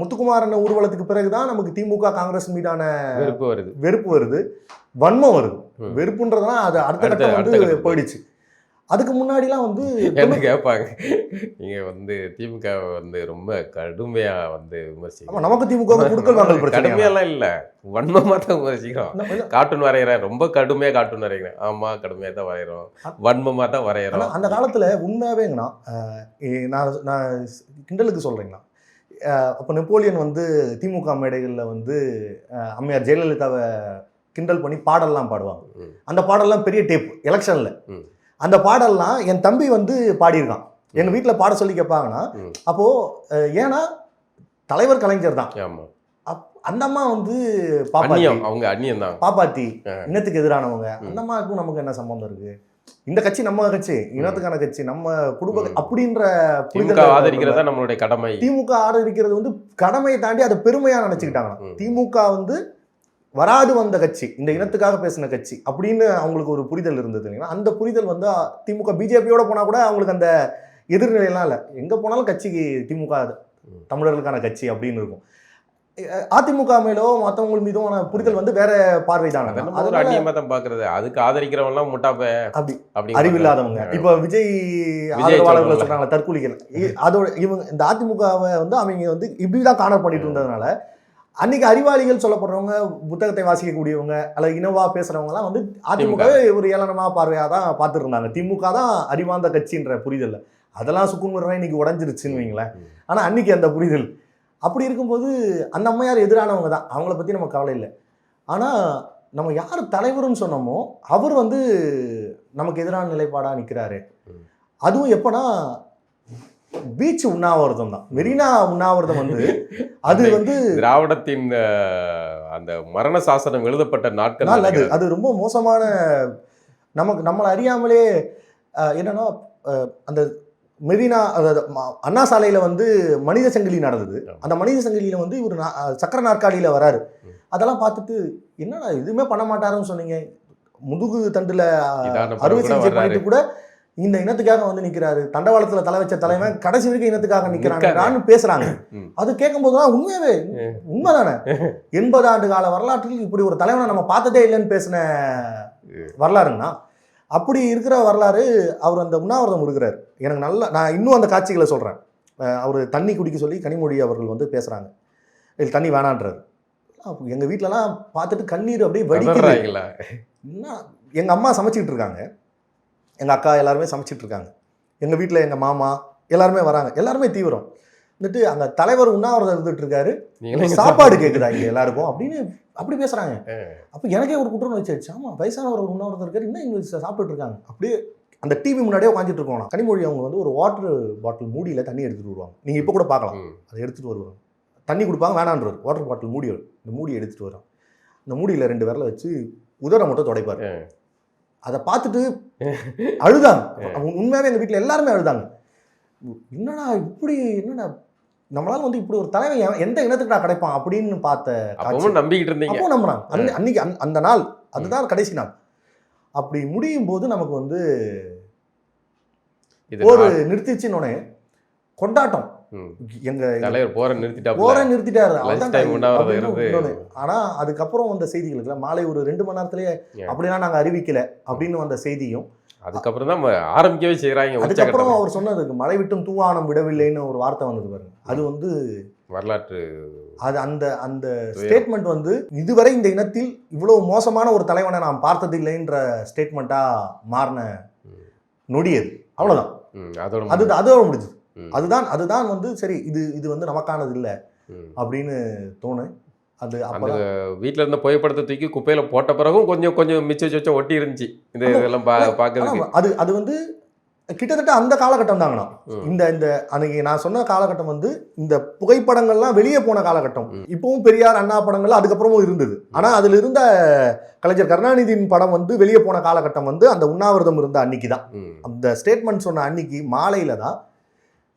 முத்துக்குமாரன் ஊர்வலத்துக்கு பிறகு தான் நமக்கு திமுக காங்கிரஸ் மீதான வெறுப்பு வருது, வன்மம் வருது. வெறுப்புன்றதுனா அது அடுத்த கட்டம் வந்து போயிடுச்சு. அதுக்கு முன்னாடிலாம் வந்து என்ன கேட்பாங்க, நீங்கள் வந்து திமுக வந்து ரொம்ப கடுமையாக வந்து விமர்சிக்கிறோம். நமக்கு திமுக குடுக்கல் வாங்கல் பிரச்சனை கடுமையெல்லாம் இல்லை, வன்மமாக தான் விமர்சிக்கிறோம். கார்ட்டூன் வரைகிறேன், ரொம்ப கடுமையாக கார்ட்டூன் வரைகிறேன். ஆமாம், கடுமையாக தான் வரைகிறோம், வன்மமாக தான் வரைகிறோம். அந்த காலத்தில் உண்மையாகவேங்கண்ணா, நான் கிண்டலுக்கு சொல்கிறேங்கண்ணா. அப்போ நெப்போலியன் வந்து திமுக மேடைகளில் வந்து அம்மையார் ஜெயலலிதாவை கிண்டல் பண்ணி பாடல்லாம் பாடுவாங்க. அந்த பாடல்லாம் பெரிய டேப் எலெக்ஷனில். அந்த பாடல்லாம் என் தம்பி வந்து பாடியிருக்கான். எங்கள் வீட்டில் பாட சொல்லி கேட்பாங்கன்னா, அப்போது ஏன்னா தலைவர் கலைஞர் தான். அந்த அம்மா வந்து அவங்க அந்நியம் தான், பாப்பாத்தி இனத்துக்கு எதிரானவங்க. அந்த அம்மாவுக்கும் நமக்கு என்ன சம்பந்தம் இருக்கு? இந்த கட்சி நம்ம கட்சி, இனத்துக்கான கட்சி, நம்ம குடும்ப அப்படின்ற புரிதல் ஆதரிக்கிறதா நம்மளுடைய கடமை. திமுக ஆதரிக்கிறது வந்து கடமையை தாண்டி அதை பெருமையாக நினச்சிக்கிட்டாங்கன்னா, திமுக வந்து வராது வந்த கட்சி, இந்த இனத்துக்காக பேசின கட்சி அப்படின்னு அவங்களுக்கு ஒரு புரிதல் இருந்தது இல்லைங்களா. அந்த புரிதல் வந்து திமுக பிஜேபியோட போனால் கூட அவங்களுக்கு அந்த எதிர்நிலையெல்லாம் இல்லை. எங்கே போனாலும் கட்சிக்கு திமுக தமிழர்களுக்கான கட்சி அப்படின்னு இருக்கும். அதிமுக மேலோ மற்றவங்க மீதும் புரிதல் வந்து வேற பார்வை தான். அந்நியமாக தான் பார்க்கறது. அதுக்கு ஆதரிக்கிறவங்கலாம் முட்டாப்ப அப்படி அறிவில்லாதவங்க. இப்போ விஜய் ஆதரவாளர்கள் சொல்றாங்க தற்கூலிகள். அதோட இவங்க இந்த அதிமுகவை வந்து அவங்க வந்து இப்படிதான் காணர் பண்ணிட்டு இருந்ததுனால அன்னைக்கு அறிவாளிகள் சொல்லப்படுறவங்க, புத்தகத்தை வாசிக்கக்கூடியவங்க அல்லது இனவா பேசுறவங்கலாம் வந்து அதிமுக ஒரு ஏளனமா பார்வையாக தான் பார்த்துட்டு இருந்தாங்க. திமுக தான் அறிவார்ந்த கட்சின்ற புரிதல். அதெல்லாம் சுக்குமுறை இன்னைக்கு உடஞ்சிருச்சுன்னு வைங்களேன். ஆனால் அன்னைக்கு அந்த புரிதல் அப்படி இருக்கும்போது அந்த அம்மையார் எதிரானவங்க தான், அவங்கள பற்றி நம்ம கவலை இல்லை. ஆனால் நம்ம யார் தலைவர்னு சொன்னோமோ அவர் வந்து நமக்கு எதிரான நிலைப்பாடாக நிற்கிறாரு. அதுவும் எப்போனா பீச் உண்ணாவிரதம் தான், மெரினா உண்ணாவிரதம் வந்து அது வந்து திராவிடத்தின் அந்த மரண சாசனம் எழுதப்பட்ட நாட்கள். அது ரொம்ப மோசமான, நம்மளை அறியாமலே என்னன்னா அந்த மெரினா அண்ணா சாலையில் வந்து மனித சங்கிலி நடந்தது. அந்த மனித சங்கிலியில் வந்து இவர் சக்கர நாற்காலியில் வராரு. அதெல்லாம் பார்த்துட்டு என்னடா எதுவுமே பண்ண மாட்டாருன்னு சொன்னீங்க, முதுகு தண்டுல அறுவை சிகிச்சை பண்ணிட்டு கூட இந்த இனத்துக்காக வந்து நிற்கிறாரு, தண்டவாளத்தில் தலை வச்ச தலைவன் கடைசி வரைக்கும் இனத்துக்காக நிற்கிறான்னு பேசுறாங்க. அது கேட்கும் போதுதான் உண்மையாவே உண்மைதானே. 80 ஆண்டு கால வரலாற்றில் இப்படி ஒரு தலைவனை நம்ம பார்த்ததே இல்லைன்னு பேசின வரலாறுங்கண்ணா. அப்படி இருக்கிற வரலாறு அவர் அந்த உண்ணாவிரதம் இருக்கிறார். எனக்கு நல்லா, நான் இன்னும் அந்த காட்சிகளை சொல்கிறேன். அவர் தண்ணி குடிக்க சொல்லி கனிமொழி அவர்கள் வந்து பேசுகிறாங்க, இல்லை தண்ணி வேணான்றாரு. எங்கள் வீட்டிலலாம் பார்த்துட்டு கண்ணீர் அப்படியே வடிக்கிறாங்களா. எங்கள் அம்மா சமைச்சிக்கிட்டு இருக்காங்க, எங்கள் அக்கா எல்லாருமே சமைச்சிட்டு இருக்காங்க. எங்கள் வீட்டில் எங்கள் மாமா எல்லாருமே வராங்க, எல்லாருமே தீவிரம். வந்துட்டு அங்கே தலைவர் உண்ணாவிரதம் இருந்துட்டு இருக்காரு, சாப்பாடு கேட்குதா இங்கே எல்லாருக்கும் அப்படின்னு அப்படி பேசுகிறாங்க. அப்போ எனக்கே ஒரு குற்றம் வச்சாச்சு. ஆமாம், வயசானவர் ஒரு உண்ணாவிரதம் இருக்காரு, இன்னும் இங்கே சாப்பிட்டுட்டு இருக்காங்க. அப்படியே அந்த டிவி முன்னாடியே உட்காந்துட்டு இருக்கோம். கனிமொழி அவங்க வந்து ஒரு வாட்டர் பாட்டில் மூடியில் தண்ணி எடுத்துகிட்டு வருவாங்க, நீங்கள் இப்போ கூட பார்க்கலாம். அதை எடுத்துகிட்டு வருவாங்க, தண்ணி கொடுப்பாங்க, வேணான்றார். வாட்டர் பாட்டில் மூடி, இந்த மூடியை எடுத்துகிட்டு வரோம். இந்த மூடியில் 2 விரலை வச்சு உதரை மட்டும் துடைப்பார். அதை பார்த்துட்டு அழுதாங்க. உண்மையாகவே எங்கள் வீட்டில் எல்லாருமே அழுதாங்க. என்னடா இப்படி, என்னடா நம்மளால வந்து இப்படி ஒரு தலைவன் எந்த இனத்துக்கு நான் கிடைப்பான் அப்படின்னு பார்த்த நம்பிக்கிட்டு இருந்தீங்க. அப்போ நம்புறாங்க. அன்னைக்கு அந்த நாள் அதுதான் கடைசி நாள். அப்படி முடியும் போது நமக்கு வந்து ஒரு நிறுத்திச்சுன்னு கொண்டாட்டம். எங்க தலைவர் போற நிறுத்திட்டாரு. ஆனா அதுக்கப்புறம் வந்த செய்திகளுக்கு மாலை ஒரு 2 மணி நேரத்திலேயே அப்படிலாம் நாங்க அறிவிக்கல அப்படின்னு வந்த செய்தியும் அதுக்கப்புறம் தான் ஆரம்பிக்கவே செய்யறாங்க. அதுக்கப்புறம் அவர் சொன்னதுக்கு மழை விட்டும் தூவானம் விடவில்லைன்னு ஒரு வார்த்தை வந்தது பாருங்க. அது வந்து வரலாற்று. அது அந்த ஸ்டேட்மெண்ட் வந்து இதுவரை இந்த இனத்தில் இவ்வளவு மோசமான ஒரு தலைவனை நாம் பார்த்தது இல்லைன்ற ஸ்டேட்மெண்ட்டா மாறின நொடியது. அவ்வளவுதான். அதோட முடிஞ்சது. அதுதான் வந்து சரி, இது வந்து நமக்கானது இல்லை அப்படின்னு தோணும். அது அந்த வீட்டில் இருந்த புகைப்படத்தை தூக்கி குப்பையில போட்ட பிறகும் கொஞ்சம் மிச்சம் ஒட்டி இருந்துச்சு. இதெல்லாம் பார்க்கறதுக்கு அது வந்து கிட்டத்தட்ட அந்த காலகட்டம் தாங்கண்ணா. இந்த அன்னைக்கு நான் சொன்ன காலகட்டம் வந்து இந்த புகைப்படங்கள்லாம் வெளியே போன காலகட்டம். இப்பவும் பெரியார் அண்ணா படங்கள்லாம் அதுக்கப்புறமும் இருந்தது. ஆனா அதுல இருந்த கலைஞர் கருணாநிதியின் படம் வந்து வெளியே போன காலகட்டம் வந்து அந்த உண்ணாவிரதம் இருந்த அன்னைக்கு தான். அந்த ஸ்டேட்மெண்ட் சொன்ன அன்னைக்கு மாலையில தான்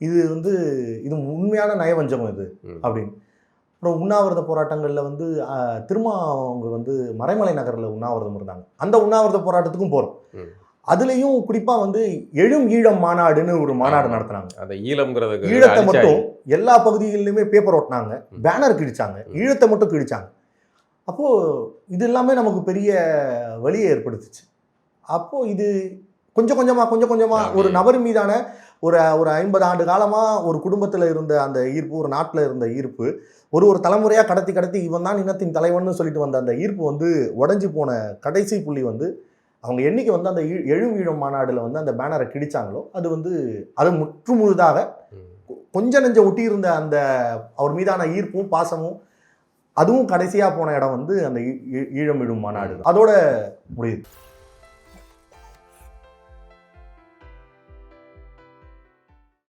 இது வந்து இது உண்மையான நயவஞ்சகம் இது அப்படின்னு. அப்புறம் உண்ணாவிரத போராட்டங்களில் வந்து திரும்ப அவங்க வந்து மறைமலை நகரில் உண்ணாவிரதம் இருந்தாங்க. அந்த உண்ணாவிரத போராட்டத்துக்கும் போகிறோம். அதுலேயும் குறிப்பாக வந்து எழும் ஈழம் மாநாடுன்னு ஒரு மாநாடு நடத்துனாங்க. அந்த ஈழம்ங்கிறது ஈழத்தை மட்டும் எல்லா பகுதிகளிலுமே பேப்பர் ஓட்டினாங்க, பேனர் கிழிச்சாங்க, ஈழத்தை மட்டும் கிழிச்சாங்க. அப்போது இது எல்லாமே நமக்கு பெரிய வலியை ஏற்படுத்துச்சு. அப்போது இது கொஞ்சம் கொஞ்சமாக ஒரு நபர் மீதான ஒரு 50 ஆண்டு காலமாக ஒரு குடும்பத்தில் இருந்த அந்த ஈர்ப்பு, ஒரு நாட்டில் இருந்த ஈர்ப்பு, ஒரு தலைமுறையாக கடத்தி இவன் தான் இனத்தின் தலைவன்னு சொல்லிட்டு வந்த அந்த ஈர்ப்பு வந்து உடஞ்சி போன கடைசி புள்ளி வந்து அவங்க என்னைக்கு வந்து அந்த எழும் ஈழம் மாநாடுல வந்து அந்த பேனரை கிழிச்சாங்களோ அது வந்து அது முற்று முழுதாக கொஞ்ச நெஞ்ச ஒட்டி இருந்த அந்த அவர் மீதான ஈர்ப்பும் பாசமும் அதுவும் கடைசியாக போன இடம் வந்து அந்த ஈழம் ஈழும் மாநாடு. அதோட முடியுது.